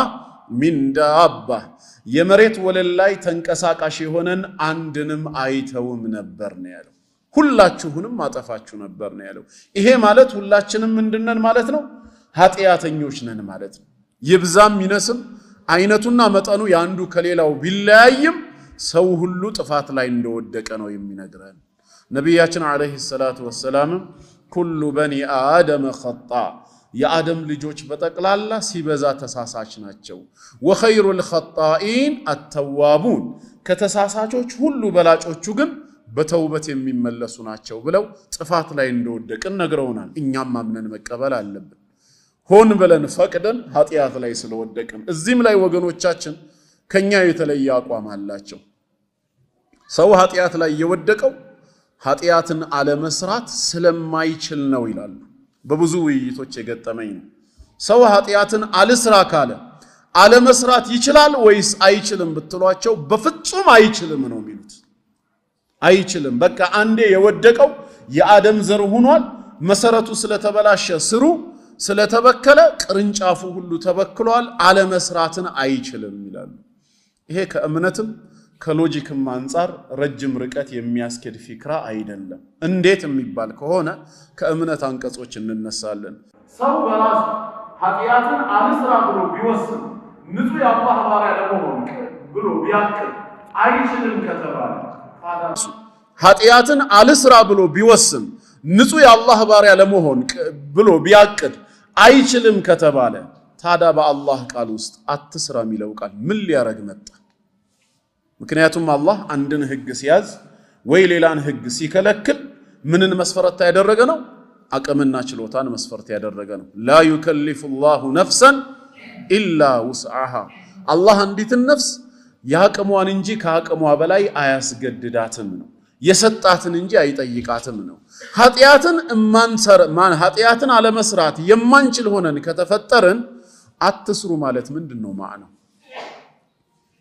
ሚን ዳባ የመሬት ወለል ላይ ተንቀሳቃሽ የሆነን አንድንም አይተውም ነበር ነው ያለው። ሁላችሁንም አጠፋችሁ ነበር ነው ያለው። ይሄ ማለት ሁላችንም ምንድነን ማለት ነው? ኃጢአተኞች ነን ማለት ነው። ይብዛም ይነስም አይነቱና መጠኑ ያንዱ ከሌላው ቢለያይም ሰው ሁሉ ጥፋት ላይ እንደወደቀ ነው የሚነግረን። ነቢያችን አለይሂ ሰላቱ ወሰላም ኩሉ በኒ አደም ኸጣ የአደም ልጆች በጠቅላላ ሲበዛ ተሳሳች ናቸው። ወኸይሩል ኸጣኢን አተዋቡን ከተሳሳቾች ሁሉ በላጮቹ ግን በተውበት የሚመለሱ ናቸው ብለው ጥፋት ላይ እንደወደቅን ነግረውናል። እኛም አምነን መቀበል አለብን። ሆን ብለን ፈቅደን ኃጢአት ላይ ስለወደቅን እዚህም ላይ ወገኖቻችን ከኛ የተለየ አቋም አላቸው። ሰው ኃጢአት ላይ የወደቀው ኃጢአትን አለመስራት ስለማይችል ነው ይላሉ። በብዙ ውይይቶች የገጠመኝ ነው። ሰው ኃጢአትን አልስራ ካለ አለመስራት ይችላል ወይስ አይችልም ብትሏቸው በፍጹም አይችልም ነው የሚሉት። አይችልም። በቃ አንዴ የወደቀው የአደም ዘር ሆኗል። መሰረቱ ስለተበላሸ ስሩ ስለተበከለ ቅርንጫፉ ሁሉ ተበክሏል። አለመስራትን አይችልም ይላሉ። ይሄ ከእምነትም ከሎጂክም አንፃር ረጅም ርቀት የሚያስኬድ ፊክራ አይደለም። እንዴት የሚባል ከሆነ ከእምነት አንቀጾች እንነሳለን። ሰው በራሱ ኃጢአትን አልስራ ብሎ ቢወስን ንጹህ የአላህ ባሪያ ለመሆን ብሎ ቢያቅድ አይችልም ከተባለ ኃጢአትን አልስራ ብሎ ቢወስን ንጹህ የአላህ ባሪያ ለመሆን ብሎ ቢያቅድ አይችልም ከተባለ ታዲያ በአላህ ቃል ውስጥ አትስራ የሚለው ቃል ምን ሊያረግ መጣ? ምክንያቱም አላህ አንድን ህግ ሲያዝ ወይ ሌላን ህግ ሲከለክል ምንን መስፈርት ያደረገ ነው? አቅምና ችሎታን መስፈርት ያደረገ ነው። ላ ዩከሊፉ ላሁ ነፍሰን ኢላ ውስዓሃ አላህ አንዲትን ነፍስ ያቅሟን እንጂ ከአቅሟ በላይ አያስገድዳትም ነው። የሰጣትን እንጂ አይጠይቃትም ነው። ኃጢአትን አለመስራት የማንችል ሆነን ከተፈጠርን አትስሩ ማለት ምንድነው ማዕናው?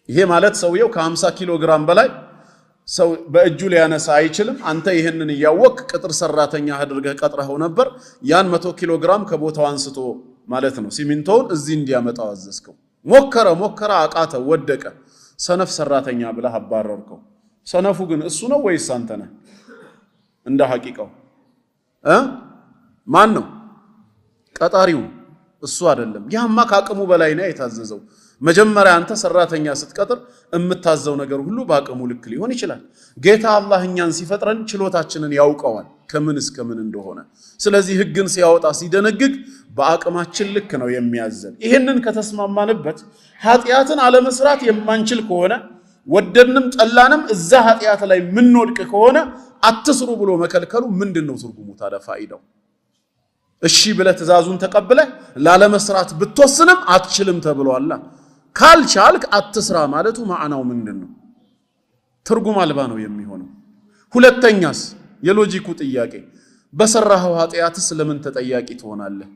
ይሄ ማለት ሰውየው ከ50 ኪሎ ግራም በላይ ሰው በእጁ ሊያነሳ አይችልም። አንተ ይሄንን ያወቅ ቅጥር ሰራተኛ አድርገህ ቀጥረኸው ነበር። ያን 100 ኪሎ ግራም ከቦታው አንስቶ ማለት ነው ሲሚንቶውን እዚህ እንዲያመጣው አዘዝከው። ሞከረ አቃተው፣ ወደቀ። ሰነፍ ሰራተኛ ብለህ አባረርከው። ሰነፉ ግን እሱ ነው ወይስ አንተ ነህ? እንደ ሐቂቃው ማን ነው ቀጣሪው? እሱ አይደለም። ያማ ከአቅሙ በላይ ነው የታዘዘው። መጀመሪያ አንተ ሰራተኛ ስትቀጥር የምታዘው ነገር ሁሉ በአቅሙ ልክ ሊሆን ይችላል። ጌታ አላህ እኛን ሲፈጥረን ችሎታችንን ያውቀዋል ከምን እስከ ምን እንደሆነ። ስለዚህ ህግን ሲያወጣ ሲደነግግ በአቅማችን ልክ ነው የሚያዘን። ይሄንን ከተስማማንበት ኃጢአትን አለመስራት የማንችል ከሆነ ወደድንም ጠላንም እዛ ኃጢአት ላይ ምንወድቅ ከሆነ አትስሩ ብሎ መከልከሉ ምንድነው ትርጉሙ ታዲያ ፋይዳው? እሺ ብለህ ትእዛዙን ተቀብለህ ላለመስራት ብትወስንም አትችልም ተብሏል። ካልቻልክ አትስራ ማለቱ ማዕናው ምንድነው? ትርጉም አልባ ነው የሚሆነው። ሁለተኛስ የሎጂኩ ጥያቄ በሰራኸው ኃጢአትስ ለምን ተጠያቂ ትሆናለህ?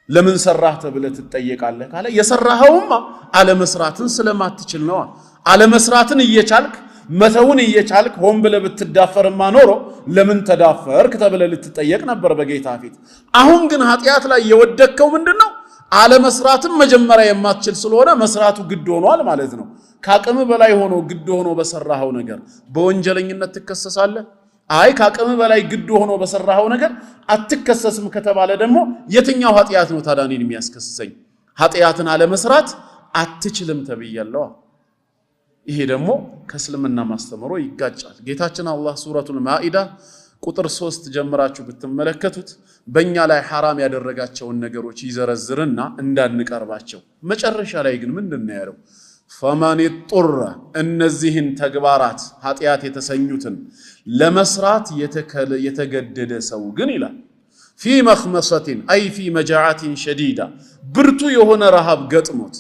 ለምን ሰራህ ተብለህ ትጠየቃለህ ካለ የሰራኸውማ አለመስራትን ስለማትችል ነው። አለመስራትን እየቻልክ መተውን እየቻልክ ሆን ብለህ ብትዳፈርማ ኖሮ ለምን ተዳፈርክ ተብለህ ልትጠየቅ ነበር በጌታ ፊት። አሁን ግን ኃጢአት ላይ የወደቅከው ምንድነው? አለመስራትን መጀመሪያ የማትችል ስለሆነ መስራቱ ግድ ሆኗል ማለት ነው። ካቅም በላይ ሆኖ ግድ ሆኖ በሰራኸው ነገር በወንጀለኝነት ትከሰሳለህ? አይ ካቅም በላይ ግድ ሆኖ በሰራኸው ነገር አትከሰስም ከተባለ ደግሞ የትኛው ኃጢአት ነው ታዲያ እኔን የሚያስከስሰኝ? ኃጢአትን አለመስራት አትችልም ተብያለሁ። ይሄ ደግሞ ከእስልምና ማስተምሮ ይጋጫል። ጌታችን አላህ ሱረቱል ማኢዳ ቁጥር 3 ጀምራችሁ ብትመለከቱት በእኛ ላይ ሐራም ያደረጋቸውን ነገሮች ይዘረዝርና እንዳንቀርባቸው መጨረሻ ላይ ግን ምንድነው ያለው? ፈማን ይጥራ እነዚህን ተግባራት ኃጢአት የተሰኙትን ለመስራት የተገደደ ሰው ግን ይላል ፊ መኽመሰቲን አይ ፊ መጃዓቲን ሸዲዳ ብርቱ የሆነ ረሃብ ገጥሞት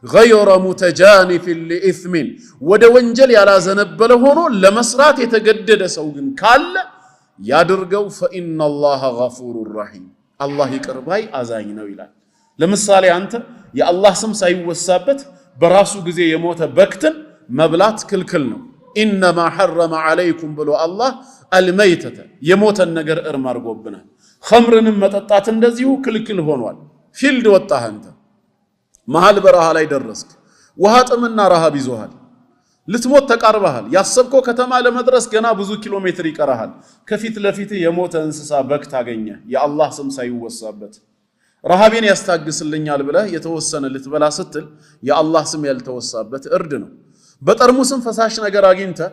غير متجانف لإثم ወደ ወንጀል ያላዘነበለ ሆኖ ለመስራት የተገደደ ሰው ግን ካለ ያድርገው فإن الله غفور رحيم አላህ ይቅር ባይ አዛኝ ነው ይላል። ለምሳሌ አንተ የአላህ ስም ሳይወሳበት በራሱ ጊዜ የሞተ በክትን መብላት ክልክል ነው። ኢንማ ሐረመ ዐለይኩም ብሎ አላህ አልመይተተ የሞተን ነገር እርም አድርጎብናል። ኸምርንም መጠጣት እንደዚሁ ክልክል ሆኗል። ፊልድ ወጣህ አንተ መሃል በረሃ ላይ ደረስክ። ውሃ ጥምና ረሃብ ይዞሃል። ልትሞት ተቃርበሃል። ያሰብከው ከተማ ለመድረስ ገና ብዙ ኪሎ ሜትር ይቀርሃል። ከፊት ለፊት የሞተ እንስሳ በክት አገኘ የአላህ ስም ሳይወሳበት። ረሃቤን ያስታግስልኛል ብለህ የተወሰነ ልትበላ ስትል የአላህ ስም ያልተወሳበት እርድ ነው። በጠርሙስም ፈሳሽ ነገር አግኝተህ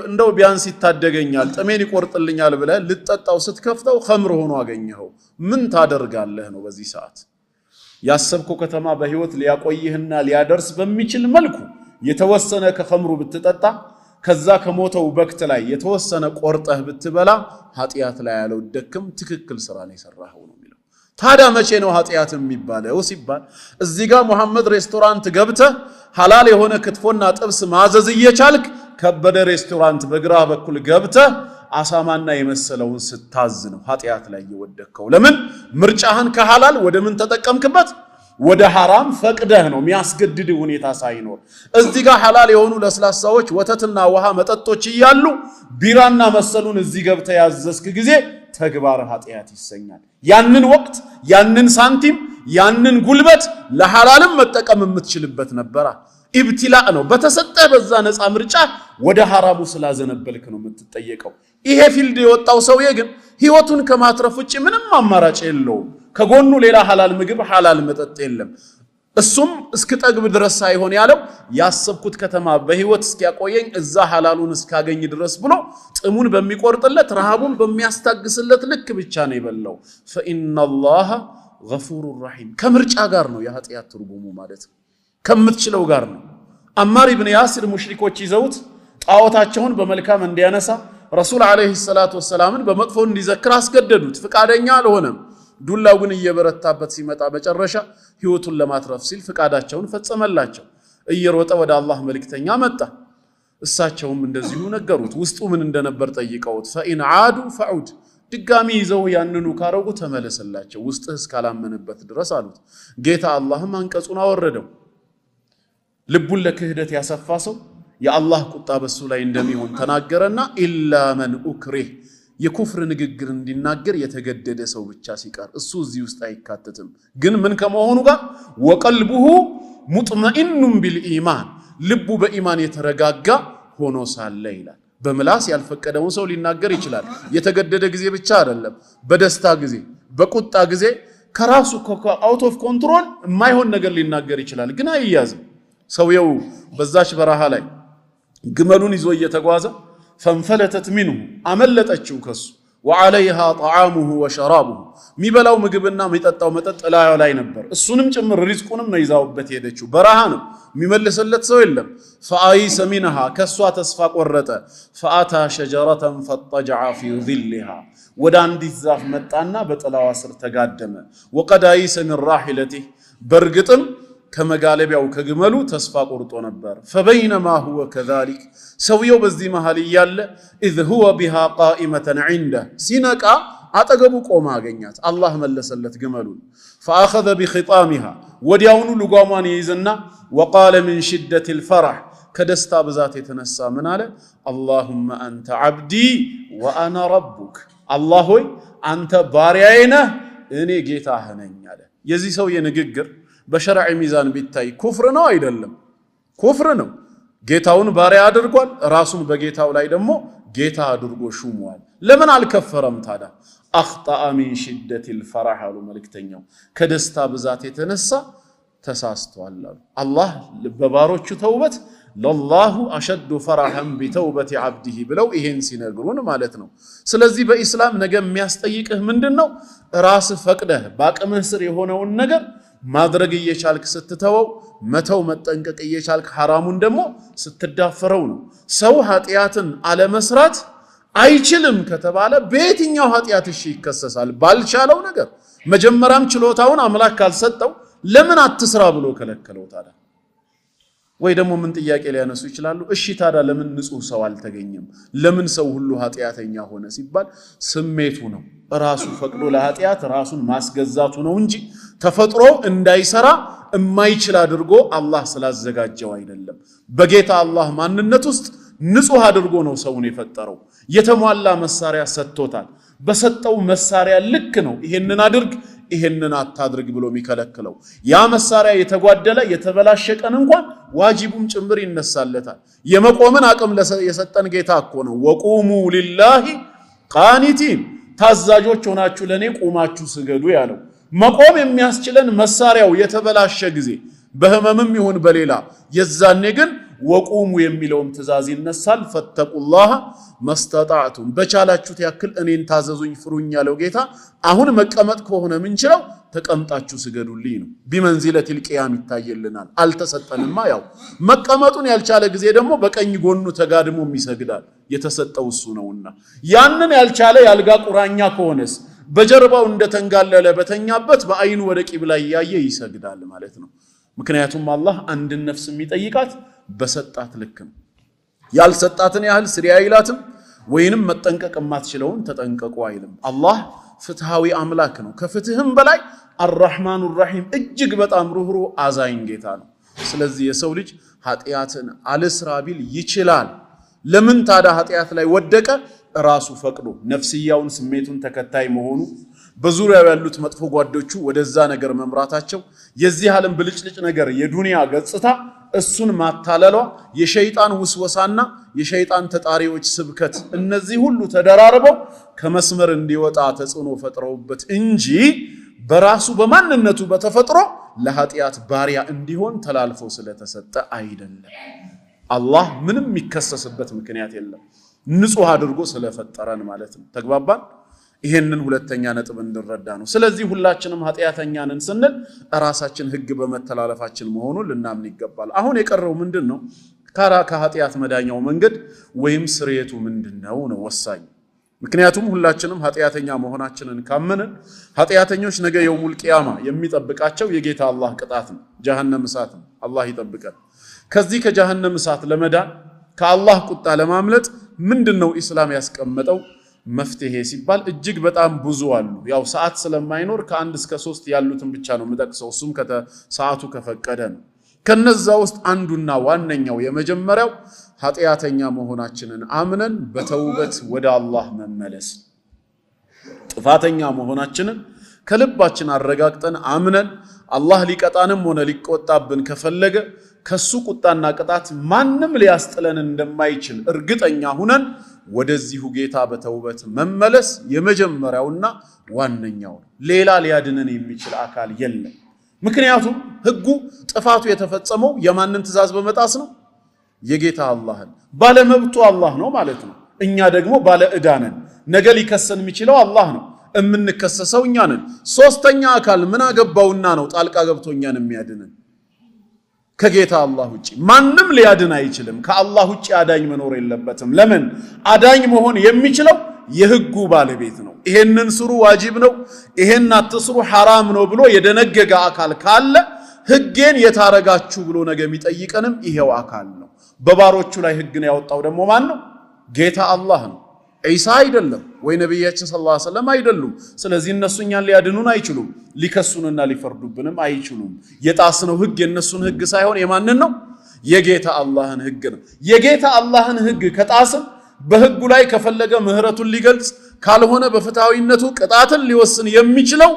እንደው ቢያንስ ይታደገኛል ጥሜን ይቆርጥልኛል ብለህ ልትጠጣው ስትከፍተው ኸምር ሆኖ አገኘኸው። ምን ታደርጋለህ ነው በዚህ ሰዓት? ያሰብከው ከተማ በህይወት ሊያቆይህና ሊያደርስ በሚችል መልኩ የተወሰነ ከኸምሩ ብትጠጣ ከዛ ከሞተው በክት ላይ የተወሰነ ቆርጠህ ብትበላ ኃጢአት ላይ ያለው ደክም ትክክል ስራ ነው የሰራኸው ነው የሚለው። ታዲያ መቼ ነው ኃጢአት የሚባለው ሲባል እዚህ ጋር መሐመድ ሬስቶራንት ገብተህ ሐላል የሆነ ክትፎና ጥብስ ማዘዝ እየቻልክ ከበደ ሬስቶራንት በግራ በኩል ገብተህ አሳማና የመሰለውን ስታዝ ነው ኃጢአት ላይ የወደከው። ለምን ምርጫህን ከሐላል ወደ ምን ተጠቀምክበት? ወደ ሐራም ፈቅደህ ነው የሚያስገድድ ሁኔታ ሳይኖር። እዚህ ጋር ሐላል የሆኑ ለስላሳዎች ወተትና ውሃ መጠጦች እያሉ ቢራና መሰሉን እዚህ ገብተህ ያዘዝክ ጊዜ ተግባር ኃጢአት ይሰኛል። ያንን ወቅት ያንን ሳንቲም ያንን ጉልበት ለሐላልም መጠቀም የምትችልበት ነበር። ኢብቲላእ ነው። በተሰጠህ በዛ ነፃ ምርጫ ወደ ሐራሙ ስላዘነበልክ ነው የምትጠየቀው። ይሄ ፊልድ የወጣው ሰውዬ ግን ህይወቱን ከማትረፍ ውጪ ምንም አማራጭ የለውም። ከጎኑ ሌላ ሐላል ምግብ ሐላል መጠጥ የለም። እሱም እስክጠግብ ድረስ ሳይሆን ያለው ያሰብኩት ከተማ በህይወት እስኪያቆየኝ እዛ ሐላሉን እስካገኝ ድረስ ብሎ ጥሙን በሚቆርጥለት ረሃቡን በሚያስታግስለት ልክ ብቻ ነው ይበላው። فإن الله غفور رحيم ከምርጫ ጋር ነው የኃጢአት ትርጉሙ ማለት ነው። ከምትችለው ጋር ነው። አማር ኢብኑ ያሲር ሙሽሪኮች ይዘውት ጣዖታቸውን በመልካም እንዲያነሳ ረሱል አለይሂ ሰላቱ ወሰላምን በመጥፎ እንዲዘክር አስገደዱት። ፍቃደኛ አልሆነም። ዱላው ግን እየበረታበት ሲመጣ በጨረሻ ህይወቱን ለማትረፍ ሲል ፍቃዳቸውን ፈጸመላቸው። እየሮጠ ወደ አላህ መልእክተኛ መጣ። እሳቸውም እንደዚሁ ነገሩት። ውስጡ ምን እንደነበር ጠይቀውት فإن عادوا فعود ድጋሚ ይዘው ያንኑ ካረጉ ተመለሰላቸው ውስጥህ እስካላመነበት ድረስ አሉት። ጌታ አላህም አንቀጹን አወረደው። ልቡን ለክህደት ያሰፋ ሰው የአላህ ቁጣ በሱ ላይ እንደሚሆን ተናገረና ኢላ መን ኡክሪህ የኩፍር ንግግር እንዲናገር የተገደደ ሰው ብቻ ሲቀር እሱ እዚህ ውስጥ አይካተትም። ግን ምን ከመሆኑ ጋር ወቀልቡሁ ሙጥመኢኑን ቢልኢማን ልቡ በኢማን የተረጋጋ ሆኖ ሳለ ይላል። በምላስ ያልፈቀደውን ሰው ሊናገር ይችላል። የተገደደ ጊዜ ብቻ አይደለም፣ በደስታ ጊዜ በቁጣ ጊዜ ከራሱ አውት ኦፍ ኮንትሮል የማይሆን ነገር ሊናገር ይችላል። ግን አይያዝም። ሰውየው በዛች በረሃ ላይ ግመሉን ይዞ እየተጓዘ ፈንፈለተት ሚንሁ አመለጠችው ከሱ وعليها طعامه وشرابه ሚበላው ምግብና ሚጠጣው መጠጥ ላዩ ላይ ነበር እሱንም ጭምር ሪዝቁንም ነው ይዛውበት ሄደችው በረሃ ነው የሚመልስለት ሰው የለም فآيس منها ከሷ ተስፋ ቆረጠ فأتى شجرة فاضطجع في ظلها ወደ አንዲት ዛፍ መጣና በጥላዋ ስር ተጋደመ وقد آيس من راحلته በርግጥም ከመጋለቢያው ከግመሉ ተስፋ ቆርጦ ነበር فبينما هو كذلك ሰውየው በዚህ መሃል ያለ اذ هو بها قائمة عنده ሲነቃ አጠገቡ ቆማ አገኛት አላህ መለሰለት ግመሉን فاخذ بخطامها ወዲያውኑ ልጓሟን ይይዝና وقال من شدة الفرح ከደስታ ብዛት የተነሳ ምን አለ اللهم انت عبدي وانا ربك አላህ ሆይ አንተ ባሪያዬ ነህ እኔ ጌታህ ነኝ አለ የዚህ ሰው የንግግር በሸርዕ ሚዛን ቢታይ ኩፍር ነው አይደለም ኩፍር ነው ጌታውን ባሪያ አድርጓል ራሱን በጌታው ላይ ደግሞ ጌታ አድርጎ ሹሟል ለምን አልከፈረም ታዲያ اخطا من شده الفرح አሉ መልእክተኛው ከደስታ ብዛት የተነሳ ተሳስቷል አላህ በባሮቹ ተውበት ለላሁ አሸዱ ፈራሐን ቢተውበት عبده ብለው ይሄን ሲነግሩን ማለት ነው ስለዚህ በእስላም ነገ የሚያስጠይቅህ ምንድነው ራስ ፈቅደህ ባቅምህ ስር የሆነውን ነገር ማድረግ እየቻልክ ስትተወው መተው መጠንቀቅ እየቻልክ ሐራሙን ደግሞ ስትዳፈረው ነው ሰው ኃጢያትን አለመስራት አይችልም ከተባለ በየትኛው ኃጢያት እሺ ይከሰሳል ባልቻለው ነገር መጀመሪያም ችሎታውን አምላክ ካልሰጠው ለምን አትስራ ብሎ ከለከለው ታዲያ ወይ ደግሞ ምን ጥያቄ ሊያነሱ ይችላሉ እሺ ታዲያ ለምን ንጹህ ሰው አልተገኘም ለምን ሰው ሁሉ ኃጢያተኛ ሆነ ሲባል ስሜቱ ነው ራሱ ፈቅዶ ለኃጢያት ራሱን ማስገዛቱ ነው እንጂ ተፈጥሮ እንዳይሰራ የማይችል አድርጎ አላህ ስላዘጋጀው አይደለም በጌታ አላህ ማንነት ውስጥ ንጹህ አድርጎ ነው ሰውን የፈጠረው የተሟላ መሳሪያ ሰጥቶታል በሰጠው መሳሪያ ልክ ነው ይሄንን አድርግ ይሄንን አታድርግ ብሎ የሚከለክለው ያ መሳሪያ የተጓደለ የተበላሸቀን እንኳን ዋጅቡም ጭምር ይነሳለታል የመቆምን አቅም የሰጠን ጌታ እኮ ነው ወቁሙ ሊላሂ ቃኒቲን ታዛዦች ሆናችሁ ለኔ ቁማችሁ ስገዱ ያለው መቆም የሚያስችለን መሳሪያው የተበላሸ ጊዜ በህመምም ይሁን በሌላ የዛኔ ግን ወቁሙ የሚለውም ትእዛዝ ይነሳል ፈተቁላህ መስተጣዕቱም በቻላችሁት ያክል እኔን ታዘዙኝ ፍሩኝ ያለው ጌታ አሁን መቀመጥ ከሆነ ምንችለው ተቀምጣችሁ ስገዱልኝ ነው ቢመንዚለቲል ቂያም ይታየልናል አልተሰጠንማ ያው መቀመጡን ያልቻለ ጊዜ ደግሞ በቀኝ ጎኑ ተጋድሞም ይሰግዳል የተሰጠው እሱ ነውና ያንን ያልቻለ ያልጋ ቁራኛ ከሆነስ በጀርባው እንደተንጋለለ በተኛበት በአይኑ ወደ ቂብላ ያየ ይሰግዳል ማለት ነው ምክንያቱም አላህ አንድ ነፍስ የሚጠይቃት በሰጣት ልክ ነው ያልሰጣትን ያህል ስሪ አይላትም ወይንም መጠንቀቅ ማትችለውን ተጠንቀቁ አይልም አላህ ፍትሃዊ አምላክ ነው ከፍትህም በላይ አርራህማኑ ራሂም እጅግ በጣም ሩህሩህ አዛኝ ጌታ ነው ስለዚህ የሰው ልጅ ኃጢያትን አልስራ ቢል ይችላል ለምን ታዲያ ኃጢያት ላይ ወደቀ ራሱ ፈቅዶ ነፍስያውን ስሜቱን ተከታይ መሆኑ በዙሪያው ያሉት መጥፎ ጓዶቹ ወደዛ ነገር መምራታቸው የዚህ ዓለም ብልጭልጭ ነገር የዱንያ ገጽታ እሱን ማታለሏ የሸይጣን ውስወሳና የሸይጣን ተጣሪዎች ስብከት እነዚህ ሁሉ ተደራርበው ከመስመር እንዲወጣ ተጽዕኖ ፈጥረውበት እንጂ በራሱ በማንነቱ በተፈጥሮ ለኃጢያት ባሪያ እንዲሆን ተላልፎ ስለተሰጠ አይደለም አላህ ምንም የሚከሰስበት ምክንያት የለም ንጹህ አድርጎ ስለፈጠረን ማለት ነው ተግባባን ይሄንን ሁለተኛ ነጥብ እንድረዳ ነው ስለዚህ ሁላችንም ኃጢያተኛ ነን ስንል ራሳችን ህግ በመተላለፋችን መሆኑን ልናምን ይገባል አሁን የቀረው ምንድነው ከኃጢያት መዳኛው መንገድ ወይም ስርየቱ ምንድነው ነው ወሳኝ ምክንያቱም ሁላችንም ኃጢያተኛ መሆናችንን ካመንን ኃጢያተኞች ነገ የውሙል ቂያማ የሚጠብቃቸው የጌታ አላህ ቅጣት ነው ጀሃነም እሳት ነው አላህ ይጠብቀን ከዚህ ከጀሃነም እሳት ለመዳን ከአላህ ቁጣ ለማምለጥ ምንድነው ኢስላም ያስቀመጠው መፍትሄ ሲባል እጅግ በጣም ብዙ አሉ ያው ሰዓት ስለማይኖር ከ1 እስከ 3 ያሉትን ብቻ ነው መጠቅሰው እሱም ሰዓቱ ከፈቀደ ነው ከነዛ ውስጥ አንዱና ዋነኛው የመጀመሪያው ኃጢያተኛ መሆናችንን አምነን በተውበት ወደ አላህ መመለስ ጥፋተኛ መሆናችንን ከልባችን አረጋግጠን አምነን አላህ ሊቀጣንም ሆነ ሊቆጣብን ከፈለገ ከሱ ቁጣና ቅጣት ማንንም ሊያስጥለን እንደማይችል እርግጠኛ ሆነን ወደዚሁ ጌታ በተውበት መመለስ የመጀመሪያውና ዋነኛው ሌላ ሊያድነን የሚችል አካል የለም ምክንያቱም ህጉ ጥፋቱ የተፈጸመው የማንን ትእዛዝ በመጣስ ነው የጌታ አላህን ባለመብቱ አላህ ነው ማለት ነው እኛ ደግሞ ባለ ዕዳ ነን ነገ ሊከሰን የሚችለው አላህ ነው። እምንከሰሰው እኛ ነን። ሶስተኛ አካል ምን አገባውና ነው ጣልቃ ገብቶ እኛን የሚያድነን? ከጌታ አላህ ውጪ ማንም ሊያድን አይችልም። ከአላህ ውጪ አዳኝ መኖር የለበትም። ለምን? አዳኝ መሆን የሚችለው የህጉ ባለቤት ነው። ይሄንን ስሩ ዋጅብ ነው፣ ይሄን አትስሩ ሐራም ነው ብሎ የደነገገ አካል ካለ ህጌን የታረጋችሁ ብሎ ነገ የሚጠይቀንም ይሄው አካል ነው። በባሮቹ ላይ ህግን ያወጣው ደግሞ ማን ነው? ጌታ አላህ ነው። ዒሳ አይደለም ወይ ነብያችን ሰለላሁ ዐለይሂ ወሰለም አይደሉም። ስለዚህ እነሱ እኛን ሊያድኑን አይችሉም፣ ሊከሱንና ሊፈርዱብንም አይችሉም። የጣስነው ህግ የነሱን ህግ ሳይሆን የማንን ነው? የጌታ አላህን ህግ ነው። የጌታ አላህን ህግ ከጣስን በህጉ ላይ ከፈለገ ምህረቱን ሊገልጽ ካልሆነ በፍትሃዊነቱ ቅጣትን ሊወስን የሚችለው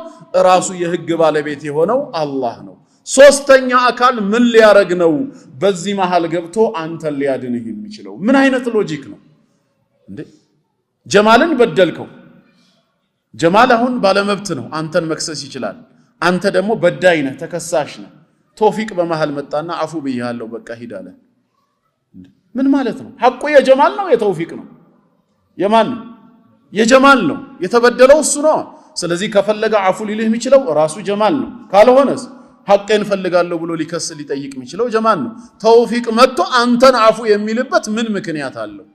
ራሱ የህግ ባለቤት የሆነው አላህ ነው። ሶስተኛ አካል ምን ሊያረግ ነው በዚህ መሃል ገብቶ አንተን ሊያድንህ የሚችለው? ምን አይነት ሎጂክ ነው እንዴ? ጀማልን በደልከው። ጀማል አሁን ባለመብት ነው፣ አንተን መክሰስ ይችላል። አንተ ደግሞ በዳይ ነህ፣ ተከሳሽ ነህ። ቶፊቅ በመሃል መጣና አፉ ብያለሁ በቃ ሂድ አለ። ምን ማለት ነው? ሐቁ የጀማል ነው የተውፊቅ ነው? የማን ነው? የጀማል ነው። የተበደለው እሱ ነው። ስለዚህ ከፈለገ አፉ ሊልህ የሚችለው ራሱ ጀማል ነው። ካልሆነስ ሐቄን ፈልጋለሁ ብሎ ሊከስ ሊጠይቅ የሚችለው ጀማል ነው። ተውፊቅ መጥቶ አንተን አፉ የሚልበት ምን ምክንያት አለው?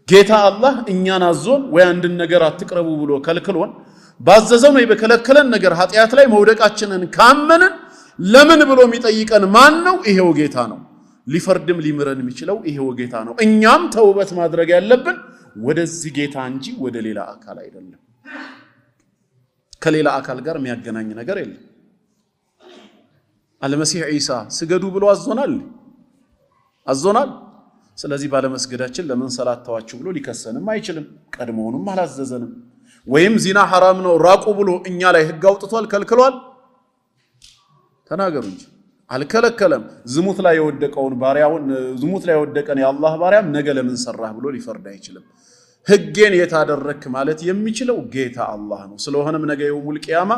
ጌታ አላህ እኛን አዞን ወይ አንድን ነገር አትቅረቡ ብሎ ከልክሎን ባዘዘው ነው በከለከለን ነገር ኃጢአት ላይ መውደቃችንን ካመንን ለምን ብሎ የሚጠይቀን ማን ነው? ይሄው ጌታ ነው። ሊፈርድም ሊምረን የሚችለው ይሄው ጌታ ነው። እኛም ተውበት ማድረግ ያለብን ወደዚህ ጌታ እንጂ ወደ ሌላ አካል አይደለም። ከሌላ አካል ጋር የሚያገናኝ ነገር የለም። አልመሲህ ዒሳ ስገዱ ብሎ አዞናል። ስለዚህ ባለመስገዳችን ለምን ሰላት ተዋችሁ ብሎ ሊከሰንም አይችልም። ቀድሞውንም አላዘዘንም። ወይም ዚና ሐራም ነው ራቁ ብሎ እኛ ላይ ህግ አውጥቷል ከልክሏል? ተናገሩ እንጂ አልከለከለም። ዝሙት ላይ የወደቀውን ባሪያውን ዝሙት ላይ የወደቀን የአላህ ባሪያም ነገ ለምን ሰራህ ብሎ ሊፈርድ አይችልም። ህጌን የታደረክ ማለት የሚችለው ጌታ አላህ ነው። ስለሆነም ነገ የውሙል ቂያማ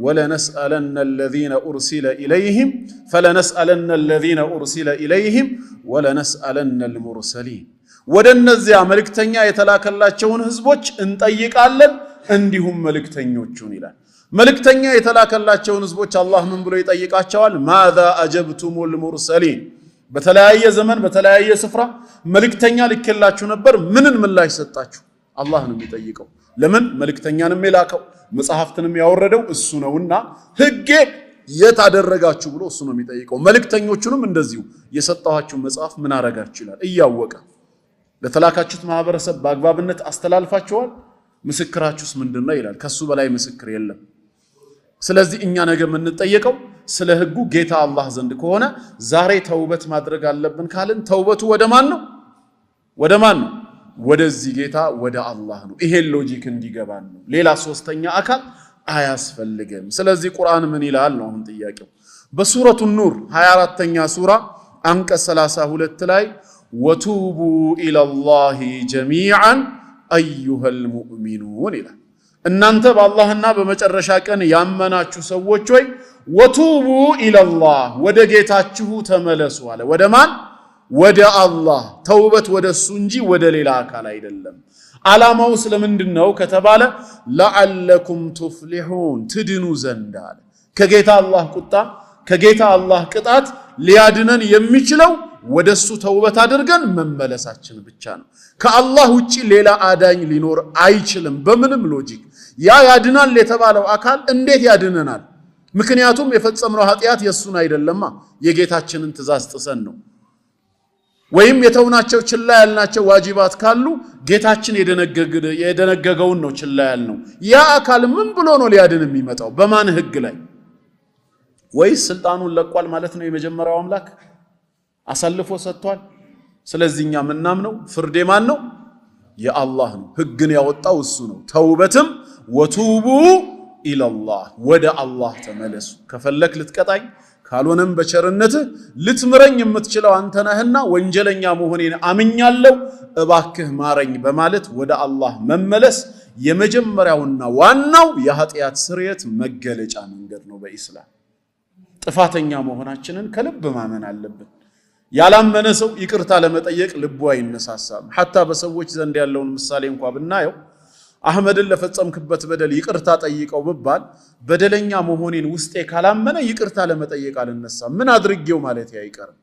ወለነስአለነ الذين ارسل اليهم فلنسالن الذين ارسل اليهم ولنسالن المرسلين ወደነዚያ መልእክተኛ የተላከላቸውን ህዝቦች እንጠይቃለን እንዲሁም መልእክተኞቹን ይላል። መልእክተኛ የተላከላቸውን ህዝቦች አላህ ምን ብሎ ይጠይቃቸዋል? ማዛ አጀብቱሙል ሙርሰሊን በተለያየ ዘመን በተለያየ ስፍራ መልእክተኛ ልከላችሁ ነበር፣ ምንን ምላሽ ሰጣችሁ? አላህ ነው የሚጠይቀው። ለምን? መልእክተኛንም የላከው መጽሐፍትንም ያወረደው እሱ ነውና ህጌ የት አደረጋችሁ ብሎ እሱ ነው የሚጠይቀው። መልእክተኞቹንም እንደዚሁ የሰጣችሁ መጽሐፍ ምን አረጋችሁ ይላል። እያወቀ ለተላካችሁት ማህበረሰብ በአግባብነት አስተላልፋችኋል? ምስክራችሁስ ምንድነው ይላል። ከሱ በላይ ምስክር የለም። ስለዚህ እኛ ነገ የምንጠየቀው ስለ ህጉ ጌታ አላህ ዘንድ ከሆነ ዛሬ ተውበት ማድረግ አለብን ካልን ተውበቱ ወደ ማን ነው? ወደዚህ ጌታ ወደ አላህ ነው። ይሄ ሎጂክ እንዲገባን ነው። ሌላ ሶስተኛ አካል አያስፈልግም። ስለዚህ ቁርአን ምን ይላል ነው አሁን ጥያቄው። በሱረቱ ኑር 24ኛ ሱራ አንቀጽ 32 ላይ ወቱቡ ኢለላሂ ጀሚዓን አዩሀል ሙእሚኑን ይላል። እናንተ በአላህና በመጨረሻ ቀን ያመናችሁ ሰዎች ሆይ ወቱቡ ኢለላህ ወደ ጌታችሁ ተመለሱ አለ። ወደ ማን? ወደ አላህ። ተውበት ወደሱ እንጂ ወደ ሌላ አካል አይደለም። ዓላማው ስለምንድነው ከተባለ ለዓለኩም ቱፍሊሑን ትድኑ ዘንድ አለ። ከጌታ አላህ ቁጣ ከጌታ አላህ ቅጣት ሊያድነን የሚችለው ወደሱ ተውበት አድርገን መመለሳችን ብቻ ነው። ከአላህ ውጪ ሌላ አዳኝ ሊኖር አይችልም በምንም ሎጂክ። ያ ያድናል የተባለው አካል እንዴት ያድነናል? ምክንያቱም የፈጸምነው ኃጢአት የሱን አይደለማ፣ የጌታችንን ትእዛዝ ጥሰን ነው። ወይም የተውናቸው ችላ ያልናቸው ዋጂባት ካሉ ጌታችን የደነገገውን ነው ችላ ያልነው። ያ አካል ምን ብሎ ነው ሊያድን የሚመጣው? በማን ህግ ላይ? ወይስ ስልጣኑን ለቋል ማለት ነው? የመጀመሪያው አምላክ አሳልፎ ሰጥቷል። ስለዚህ እኛ ምናምነው ፍርድ ማን ነው? የአላህ ነው። ህግን ያወጣው እሱ ነው። ተውበትም ወቱቡ ኢለላህ ወደ አላህ ተመለሱ። ከፈለክ ልትቀጣኝ ካልሆነም በቸርነትህ ልትምረኝ የምትችለው አንተ ነህና ወንጀለኛ መሆኔን አምኛለሁ እባክህ ማረኝ በማለት ወደ አላህ መመለስ የመጀመሪያውና ዋናው የኃጢአት ስርየት መገለጫ መንገድ ነው በኢስላም። ጥፋተኛ መሆናችንን ከልብ ማመን አለብን። ያላመነ ሰው ይቅርታ ለመጠየቅ ልቡ አይነሳሳም። ሐታ በሰዎች ዘንድ ያለውን ምሳሌ እንኳን ብናየው አህመድን ለፈጸምክበት በደል ይቅርታ ጠይቀው ብባል በደለኛ መሆኔን ውስጤ ካላመነ ይቅርታ ለመጠየቅ አልነሳም። ምን አድርጌው ማለት አይቀርም።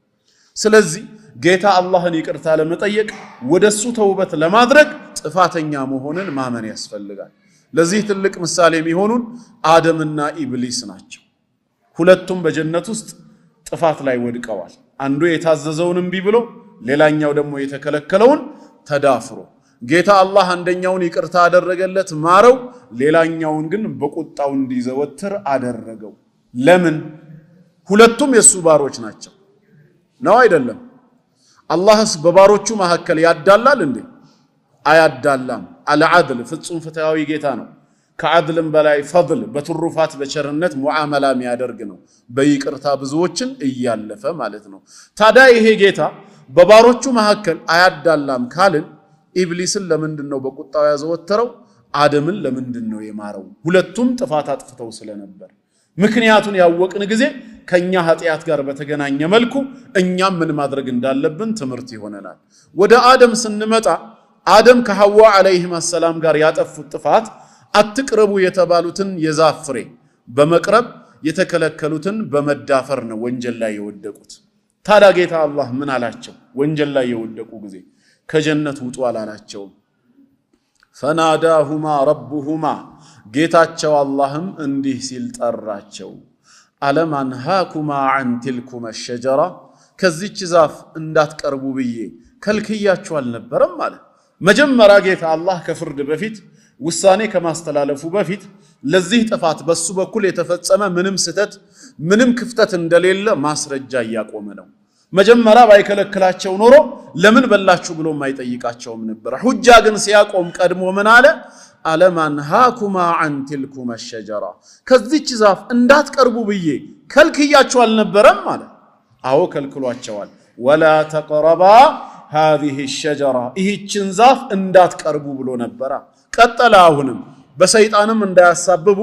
ስለዚህ ጌታ አላህን ይቅርታ ለመጠየቅ ወደሱ ተውበት ለማድረግ ጥፋተኛ መሆንን ማመን ያስፈልጋል። ለዚህ ትልቅ ምሳሌ የሚሆኑን አደምና ኢብሊስ ናቸው። ሁለቱም በጀነት ውስጥ ጥፋት ላይ ወድቀዋል። አንዱ የታዘዘውን እምቢ ብሎ ሌላኛው ደግሞ የተከለከለውን ተዳፍሮ ጌታ አላህ አንደኛውን ይቅርታ አደረገለት ማረው፣ ሌላኛውን ግን በቁጣው እንዲዘወትር አደረገው። ለምን? ሁለቱም የሱ ባሮች ናቸው ነው አይደለም? አላህስ በባሮቹ መካከል ያዳላል እንዴ? አያዳላም። አልዓድል ፍጹም ፍትሃዊ ጌታ ነው። ከዓድልም በላይ ፈድል በትሩፋት በቸርነት ሙዓመላ የሚያደርግ ነው። በይቅርታ ብዙዎችን እያለፈ ማለት ነው። ታዲያ ይሄ ጌታ በባሮቹ መካከል አያዳላም ካልን ኢብሊስን ለምንድነው በቁጣው ያዘወተረው? አደምን ለምንድነው የማረው? ሁለቱም ጥፋት አጥፍተው ስለነበር። ምክንያቱን ያወቅን ጊዜ ከኛ ኃጢያት ጋር በተገናኘ መልኩ እኛም ምን ማድረግ እንዳለብን ትምህርት ይሆነናል። ወደ አደም ስንመጣ አደም ከሐዋ አለይሂም ሰላም ጋር ያጠፉት ጥፋት አትቅረቡ የተባሉትን የዛፍ ፍሬ በመቅረብ የተከለከሉትን በመዳፈር ነው ወንጀል ላይ የወደቁት። ታዲያ ጌታ አላህ ምን አላቸው? ወንጀል ላይ የወደቁ ጊዜ ከጀነት ውጡ አላላቸውም። ፈናዳሁማ ረቡሁማ ጌታቸው አላህም እንዲህ ሲል ጠራቸው። አለም አንሃኩማ አን ትልኩማ ሸጀራ ከዚች ዛፍ እንዳትቀርቡ ብዬ ከልክያችሁ አልነበረም ማለት። መጀመሪያ ጌታ አላህ ከፍርድ በፊት ውሳኔ ከማስተላለፉ በፊት ለዚህ ጥፋት በሱ በኩል የተፈጸመ ምንም ስተት ምንም ክፍተት እንደሌለ ማስረጃ እያቆመ ነው። መጀመሪያ ባይከለክላቸው ኖሮ ለምን በላችሁ ብሎ ማይጠይቃቸውም ነበር። ሁጃ ግን ሲያቆም ቀድሞ ምን አለ? አለም አንሃኩማ አን ትልኩማ ሸጀራ ከዚች ዛፍ እንዳትቀርቡ ብዬ ከልክያችሁ አልነበረም ማለት። አዎ ከልክሏቸዋል። ወላ ተቅረባ هذه الشجرة ይህችን ዛፍ እንዳትቀርቡ ብሎ ነበር። ቀጠለ አሁንም በሰይጣንም እንዳያሳብቡ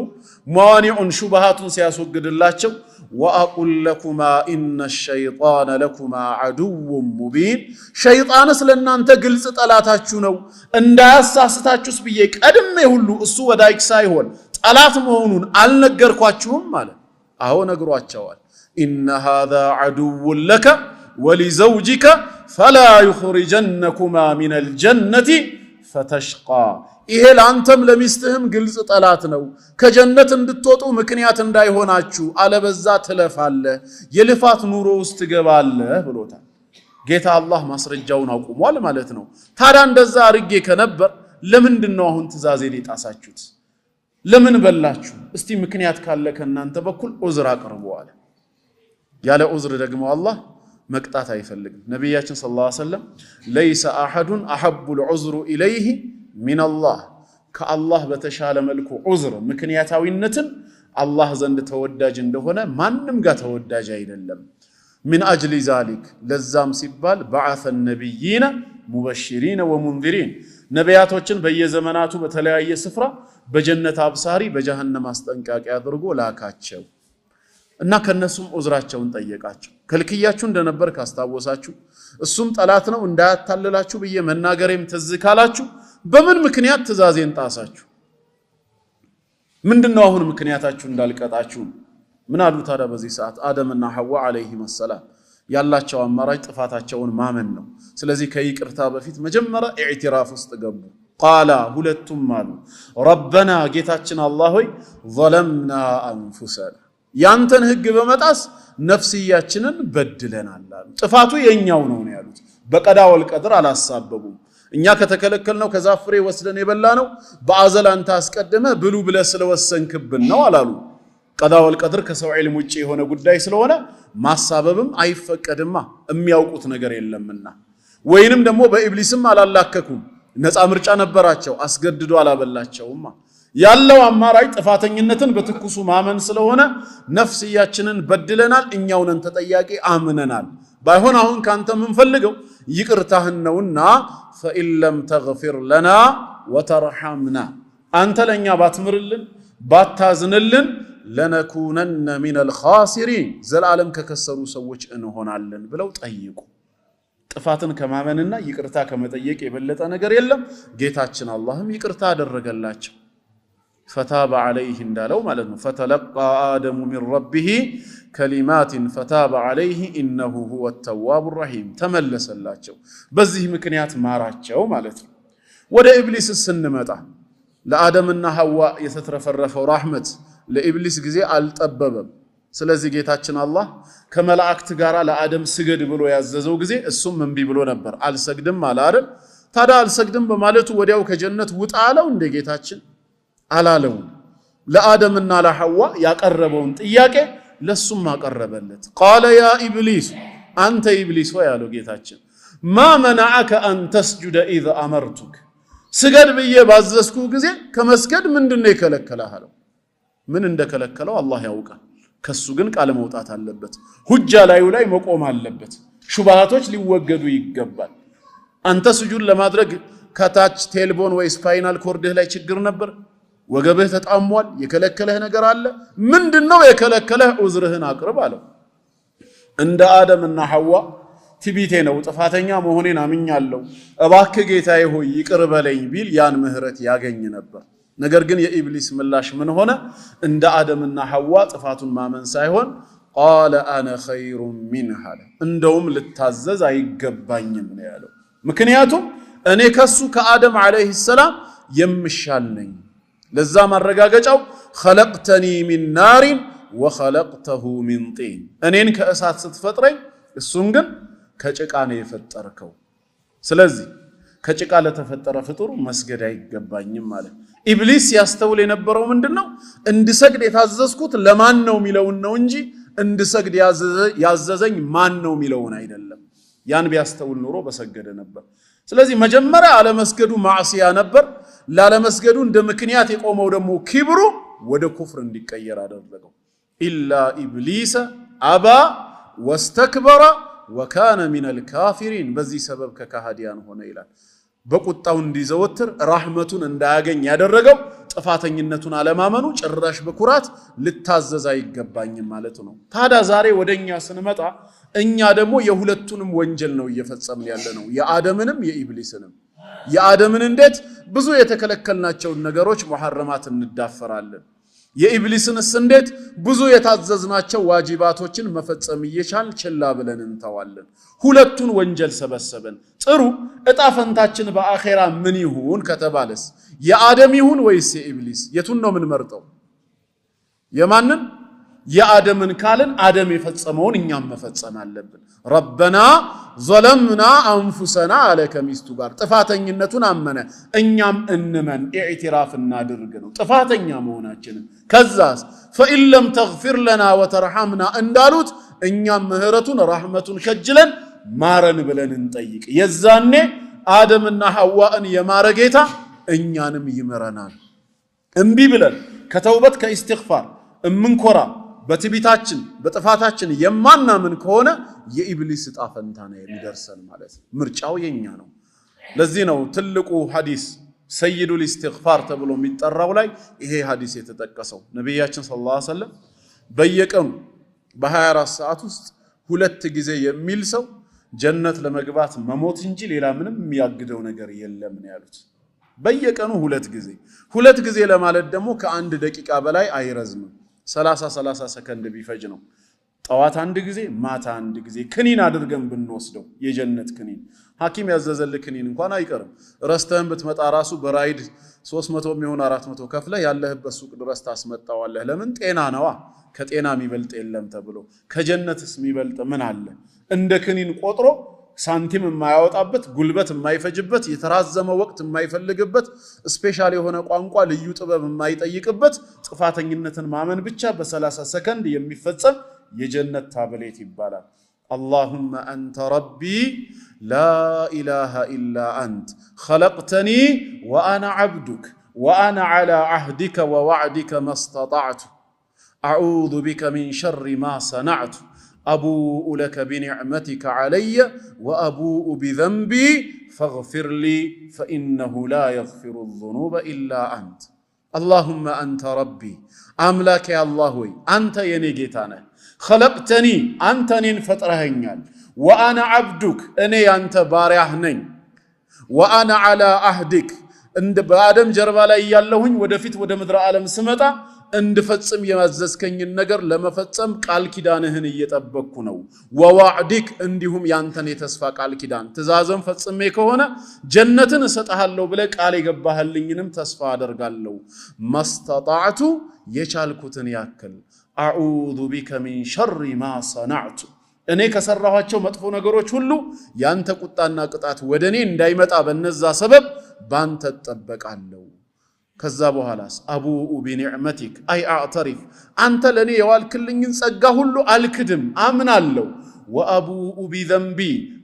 ማዋኒዑን ሹብሃቱን ሲያስወግድላቸው ወአቁል ለኩማ ኢነ الشيطان لكما عدو مبين ሸይጣንስ ለእናንተ ግልጽ ጠላታችሁ ነው እንዳያሳስታችሁስ ብዬ ቀድሜ ሁሉ እሱ ወዳጅ ሳይሆን ጠላት መሆኑን አልነገርኳችሁም ማለት። አዎ ነግሯቸዋል። ኢነ هذا عدو لك ولزوجك فلا يخرجنكما من الجنة فتشقى ይሄ ላንተም ለሚስትህም ግልጽ ጠላት ነው ከጀነት እንድትወጡ ምክንያት እንዳይሆናችሁ አለበዛ ትለፋለህ የልፋት ኑሮ ውስጥ ትገባለህ ብሎታል። ጌታ አላህ ማስረጃውን አቁሟል ማለት ነው። ታዲያ እንደዛ አርጌ ከነበር ለምንድነው አሁን ትእዛዜን የጣሳችሁት? ለምን በላችሁ? እስቲ ምክንያት ካለ ከናንተ በኩል ዑዝር አቅርቡ አለ። ያለ ዑዝር ደግሞ አላህ መቅጣት አይፈልግም። ነብያችን ሰለላሁ ዐለይሂ ወሰለም ليس احد احب العذر اليه من الله ከአላህ በተሻለ መልኩ ዑዝር ምክንያታዊነትን አላህ ዘንድ ተወዳጅ እንደሆነ ማንም ጋር ተወዳጅ አይደለም። من اجل ذلك ለዛም ሲባል بعث النبيين مبشرين ومنذرين ነቢያቶችን በየዘመናቱ በተለያየ ስፍራ በጀነት አብሳሪ በጀሃነም አስጠንቃቂ አድርጎ ላካቸው እና ከነሱም ዑዝራቸውን ጠየቃቸው። ከልክያችሁ እንደነበር ካስታወሳችሁ እሱም ጠላት ነው እንዳያታልላችሁ ብዬ መናገሬም ትዝ ካላችሁ በምን ምክንያት ትእዛዜን ጣሳችሁ? ምንድነው አሁን ምክንያታችሁ እንዳልቀጣችሁ? ምን አሉ ታዲያ በዚህ ሰዓት? አደምና ሐዋ አለይሂም ሰላም ያላቸው አማራጭ ጥፋታቸውን ማመን ነው። ስለዚህ ከይቅርታ በፊት መጀመሪያ ኢዕትራፍ ውስጥ ገቡ። ቃላ ሁለቱም አሉ ረበና ጌታችን አላህ ሆይ ظلمنا انفسنا ያንተን ህግ በመጣስ ነፍስያችንን በድለናል አሉ። ጥፋቱ የኛው ነው ያሉት። በቀዳ ወልቀድር አላሳበቡም። እኛ ከተከለከልነው ከዛፍ ፍሬ ወስደን የበላነው በአዘል አንተ አስቀድመ ብሉ ብለ ስለወሰንክብን ነው አላሉ። ቀዳ ወልቀድር ከሰው ዒልም ውጪ የሆነ ጉዳይ ስለሆነ ማሳበብም አይፈቀድማ የሚያውቁት ነገር የለምና። ወይንም ደግሞ በኢብሊስም አላላከኩም ነፃ ምርጫ ነበራቸው አስገድዶ አላበላቸውማ። ያለው አማራጭ ጥፋተኝነትን በትኩሱ ማመን ስለሆነ ነፍስያችንን በድለናል እኛው ነን ተጠያቂ አምነናል። ባይሆን አሁን ካንተ ምን ፈልገው ይቅርታህን ነውና فإن لم تغفر لنا وترحمنا አንተ ለኛ ባትምርልን ባታዝንልን ለነኩነነ ሚነል ኻሲሪን ዘላለም ከከሰሩ ሰዎች እንሆናለን ብለው ጠይቁ። ጥፋትን ከማመንና ይቅርታ ከመጠየቅ የበለጠ ነገር የለም። ጌታችን አላህም ይቅርታ አደረገላቸው። ፈታበ ዐለይህ እንዳለው ማለት ነው። ፈተለቃ አደሙ ሚን ረቢህ ከሊማትን ፈታበ ዐለይህ ኢነሁ ሁወ ተዋቡ ረሒም ተመለሰላቸው። በዚህ ምክንያት ማራቸው ማለት ነው። ወደ ኢብሊስ ስንመጣ ለአደምና ሐዋ የተትረፈረፈው ረሕመት ለኢብሊስ ጊዜ አልጠበበም። ስለዚህ ጌታችን አላህ ከመላእክት ጋር ለአደም ስገድ ብሎ ያዘዘው ጊዜ እሱም እምቢ ብሎ ነበር። አልሰግድም አለ አይደል? ታዲያ አልሰግድም በማለቱ ወዲያው ከጀነት ውጣ አለው እንደ ጌታችን አላለው። ለአደምና ለሐዋ ያቀረበውን ጥያቄ ለሱም አቀረበለት። ቃለ ያ ኢብሊስ አንተ ኢብሊስ ወይ አለው ጌታችን ማ መነዐከ አን ተስጁደ ኢዝ አመርቱክ ስገድ ብዬ ባዘዝኩ ጊዜ ከመስገድ ምንድነው የከለከለህ አለው። ምን እንደከለከለው አላህ ያውቃል። ከሱ ግን ቃል መውጣት አለበት። ሁጃ ላዩ ላይ መቆም አለበት። ሹብሃቶች ሊወገዱ ይገባል። አንተ ስጁድ ለማድረግ ከታች ቴልቦን ወይ ስፓይናል ኮርድህ ላይ ችግር ነበር፣ ወገብህ ተጣሟል፣ የከለከለህ ነገር አለ። ምንድነው የከለከለህ? ዑዝርህን አቅርብ አለው። እንደ አደምና ሐዋ ትቢቴ ነው ጥፋተኛ መሆኔን አምኛለሁ፣ እባክህ ጌታዬ ሆይ ይቅር በለኝ ቢል ያን ምህረት ያገኝ ነበር። ነገር ግን የኢብሊስ ምላሽ ምን ሆነ? እንደ አደምና ሐዋ ጥፋቱን ማመን ሳይሆን ቃለ አነ ኸይሩን ሚንሃ እንደውም ልታዘዝ አይገባኝም ነው ያለው። ምክንያቱም እኔ ከሱ ከአደም ዐለይሂ ሰላም የምሻል ነኝ። ለዛ ማረጋገጫው ኸለቅተኒ ሚን ናሪን ወኸለቅተሁ ሚን ጢን እኔን ከእሳት ስትፈጥረኝ እሱን ግን ከጭቃ ነው የፈጠርከው። ስለዚህ ከጭቃ ለተፈጠረ ፍጡር መስገድ አይገባኝም ማለት። ኢብሊስ ያስተውል የነበረው ምንድነው? እንድሰግድ የታዘዝኩት ለማን ነው የሚለውን ነው እንጂ እንድሰግድ ያዘዘኝ ማን ነው የሚለውን አይደለም። ያን ቢያስተውል ኑሮ በሰገደ ነበር። ስለዚህ መጀመሪያ አለመስገዱ ማዕሲያ ነበር። ላለመስገዱ እንደ ምክንያት የቆመው ደግሞ ኪብሩ ወደ ኩፍር እንዲቀየር አደረገው። ኢላ ኢብሊስ አባ ወስተክበረ ወካነ ሚነል ካፊሪን በዚህ ሰበብ ከካሃዲያን ሆነ ይላል። በቁጣው እንዲዘወትር ረሕመቱን እንዳያገኝ ያደረገው ጥፋተኝነቱን አለማመኑ፣ ጭራሽ በኩራት ልታዘዝ አይገባኝም ማለቱ ነው። ታዲያ ዛሬ ወደኛ ስንመጣ እኛ ደግሞ የሁለቱንም ወንጀል ነው እየፈጸምን ያለነው፣ የአደምንም የኢብሊስንም። የአደምን እንዴት ብዙ የተከለከልናቸውን ነገሮች ሙሐረማት እንዳፈራለን። የኢብሊስንስ እንዴት ብዙ የታዘዝናቸው ዋጂባቶችን መፈጸም እየቻል ችላ ብለን እንተዋለን። ሁለቱን ወንጀል ሰበሰበን። ጥሩ እጣ ፈንታችን በአኼራ ምን ይሁን ከተባለስ የአደም ይሁን ወይስ የኢብሊስ? የቱን ነው ምን መርጠው? የማንን? የአደምን ካልን አደም የፈጸመውን እኛም መፈጸም አለብን። ረበና ዘለምና አንፉሰና አለ ከሚስቱ ጋር ጥፋተኝነቱን አመነ። እኛም እንመን ኢዕትራፍ እናድርግ ነው ጥፋተኛ መሆናችንን። ከዛስ ፈኢን ለም ተግፊር ለና ወተርሐምና እንዳሉት እኛም ምህረቱን ረሕመቱን ከጅለን ማረን ብለን እንጠይቅ። የዛኔ አደምና ሐዋን የማረ ጌታ እኛንም ይምረናል። እምቢ ብለን ከተውበት ከኢስቲግፋር እምንኮራ በትቢታችን በጥፋታችን የማናምን ከሆነ የኢብሊስ ዕጣ ፈንታ ነው የሚደርሰን ማለት ነው። ምርጫው የኛ ነው። ለዚህ ነው ትልቁ ሐዲስ ሰይዱል ኢስቲግፋር ተብሎ የሚጠራው ላይ ይሄ ሐዲስ የተጠቀሰው። ነብያችን ሰለላሁ ዐለይሂ ወሰለም በየቀኑ በ24 ሰዓት ውስጥ 2 ጊዜ የሚል ሰው ጀነት ለመግባት መሞት እንጂ ሌላ ምንም የሚያግደው ነገር የለም ነው ያሉት። በየቀኑ 2 ጊዜ ለማለት ደግሞ ከ1 ደቂቃ በላይ አይረዝምም። 30 ሰከንድ ቢፈጅ ነው። ጠዋት 1 ጊዜ ማታ 1 ጊዜ ክኒን አድርገን ብንወስደው የጀነት ክኒን ሐኪም ያዘዘልህ ክኒን እንኳን አይቀርም። ረስተህን ብትመጣ ራሱ በራይድ 300 የሚሆን 400 ከፍለህ ያለህበት ሱቅ ድረስ ታስመጣዋለህ። ለምን? ጤና ነዋ። ከጤና የሚበልጥ የለም ተብሎ ከጀነትስ የሚበልጥ ምን አለ? እንደ ክኒን ቆጥሮ ሳንቲም የማያወጣበት ጉልበት የማይፈጅበት የተራዘመ ወቅት የማይፈልግበት ስፔሻል የሆነ ቋንቋ ልዩ ጥበብ የማይጠይቅበት ጥፋተኝነትን ማመን ብቻ በ30 ሰከንድ የሚፈጸም የጀነት ታብሌት ይባላል። اللهم أنت ربي لا إله إلا أنت خلقتني وأنا عبدك وأنا على عهدك ووعدك ما استطعت أعوذ بك من شر ما صنعت أبوء لك بنعمتك علي وأبوء بذنبي فاغفر لي فإنه لا يغفر الذنوب إلا أنت اللهم أنت ربي أملاك يا الله وي أنت يني جيتانا خلقتني أنت نين فترهنيال وأنا عبدك أني أنت باريحنين وأنا على عهدك عند بآدم جربا لا ياللهن ودفت ودمدر عالم سمتا እንድፈጽም የማዘዝከኝን ነገር ለመፈጸም ቃል ኪዳንህን እየጠበቅኩ ነው ወዋዕዲክ እንዲሁም ያንተን የተስፋ ቃል ኪዳን ትእዛዝን ፈጽሜ ከሆነ ጀነትን እሰጥሃለሁ ብለ ቃል የገባህልኝንም ተስፋ አደርጋለሁ ማስተጣዕቱ የቻልኩትን ያክል አዑዙ ቢከ ሚን ሸሪ ማ ሰነዕቱ እኔ ከሰራኋቸው መጥፎ ነገሮች ሁሉ ያንተ ቁጣና ቅጣት ወደኔ እንዳይመጣ በነዛ ሰበብ ባንተ ተጠበቃለሁ ከዛ በኋላስ አቡኡ ቢኒዕመቲክ አይ አዕተሪፍ አንተ ለኔ የዋልክልኝን ጸጋ ሁሉ አልክድም አምናለሁ ወአቡኡ ቢዘንቢ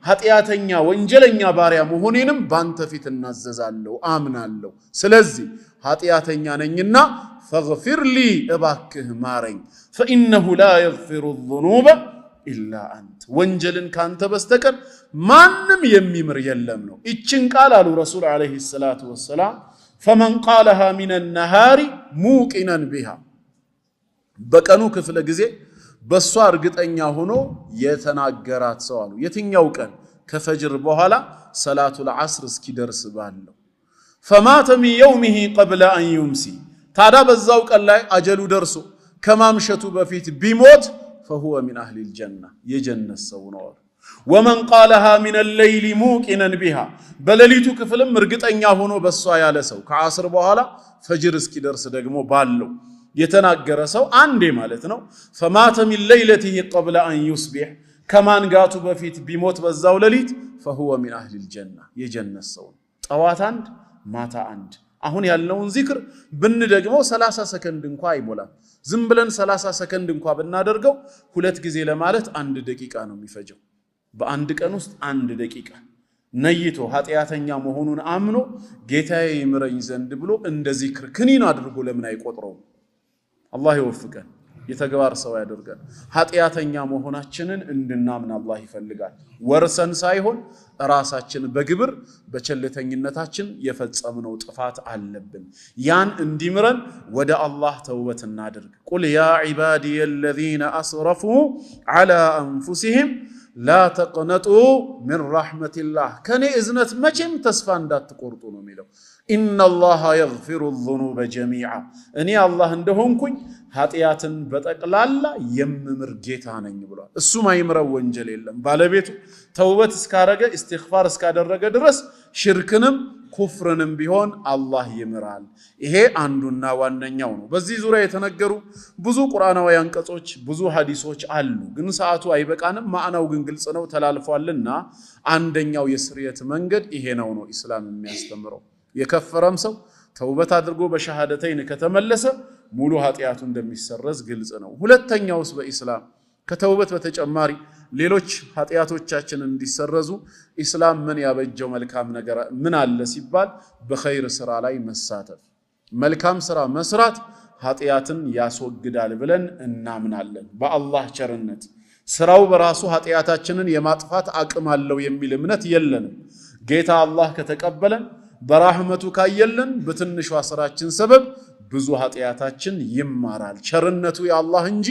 ኃጢያተኛ ወንጀለኛ ባሪያ መሆኔንም ባንተ ፊት እናዘዛለሁ አምናለሁ ስለዚህ ኃጢያተኛ ነኝና ፈግፊር ሊ እባክህ ማረኝ فإنه لا يغفر الذنوب إلا أنت ወንጀልን ካንተ በስተቀር ማንም የሚምር የለም ነው እቺን ቃል አሉ ረሱል አለይሂ ሰላቱ ወሰላም فمن قالها من النهار موقنا بها በቀኑ ክፍለ ጊዜ በሷ እርግጠኛ ሆኖ የተናገራት ሰው አሉ የትኛው ቀን ከፈጅር በኋላ ሰላቱል ዐስር እስኪደርስ ባለው فمات من يومه قبل أن يمسي ታዲያ በዛው ቀን ላይ አጀሉ ደርሶ ከማምሸቱ በፊት ቢሞት فهو من أهل الجنة የጀነት ሰው ነው ومن قالها من الليل موقنا بها بلليتو كفلم مرغطኛ ሆኖ በሷ ያለ ሰው ከአስር በኋላ ፈጅር እስኪደርስ ደግሞ ባለው የተናገረ ሰው አንዴ ማለት ነው فمات من ليلته قبل أن يصبح كمان ጋቱ በፊት ቢሞት በዛው ሌሊት فهو من أهل الجنة የጀነት ሰው ጠዋት አንድ ማታ አንድ አሁን ያለውን ዚክር ብንደግመው 30 ሰከንድ እንኳን አይሞላም ዝም ብለን 30 ሰከንድ እንኳን ብናደርገው ሁለት ጊዜ ለማለት 1 ደቂቃ ነው የሚፈጀው በአንድ ቀን ውስጥ 1 ደቂቃ ነይቶ ኃጢያተኛ መሆኑን አምኖ ጌታዬ ይምረኝ ዘንድ ብሎ እንደ ዚክር ክኒን አድርጎ ለምን አይቆጥረው አላህ ይወፍቀን የተግባር ሰው ያደርጋል ኃጢያተኛ መሆናችንን እንድናምን አላህ ይፈልጋል ወርሰን ሳይሆን ራሳችን በግብር በቸልተኝነታችን የፈጸምነው ጥፋት አለብን ያን እንዲምረን ወደ አላህ ተውበት እናድርግ ቁል ያ ዒባዲየ الذين اسرفوا على انفسهم لا تقنطوا من رحمة الله كان إذنت مجم تسفان دات تقرطون ميلو إن الله يغفر الذنوب جميعا أني الله عندهم كن هاتياتن بتقلالا يممر جيتانا يبلا السما يمر وانجل إلا بالبيتو توبة اسكارجة استغفار اسكادرجة درس شركنم كفرنم بيهون الله يمرال إيه عندنا واننياو ነው በዚህ ዙሪያ የተነገሩ ብዙ ቁርአናዊ አንቀጾች ብዙ ሐዲሶች አሉ ግን ሰዓቱ አይበቃንም ማዕናው ግን ግልጽ ነው ተላልፏልና አንደኛው የስርየት መንገድ ይሄ ነው ኢስላም የሚያስተምረው የከፈረም ሰው ተውበት አድርጎ በሸሃደተይን ከተመለሰ ሙሉ ኃጢያቱ እንደሚሰረዝ ግልጽ ነው ሁለተኛውስ በኢስላም ከተውበት በተጨማሪ ሌሎች ኃጢያቶቻችን እንዲሰረዙ ኢስላም ምን ያበጀው መልካም ነገር ምን አለ ሲባል በኸይር ስራ ላይ መሳተፍ መልካም ስራ መስራት ኃጢያትን ያስወግዳል ብለን እናምናለን በአላህ ቸርነት ስራው በራሱ ኃጢያታችንን የማጥፋት አቅም አለው የሚል እምነት የለንም ጌታ አላህ ከተቀበለን በራህመቱ ካየለን በትንሿ ስራችን ሰበብ ብዙ ኃጢያታችን ይማራል ቸርነቱ የአላህ እንጂ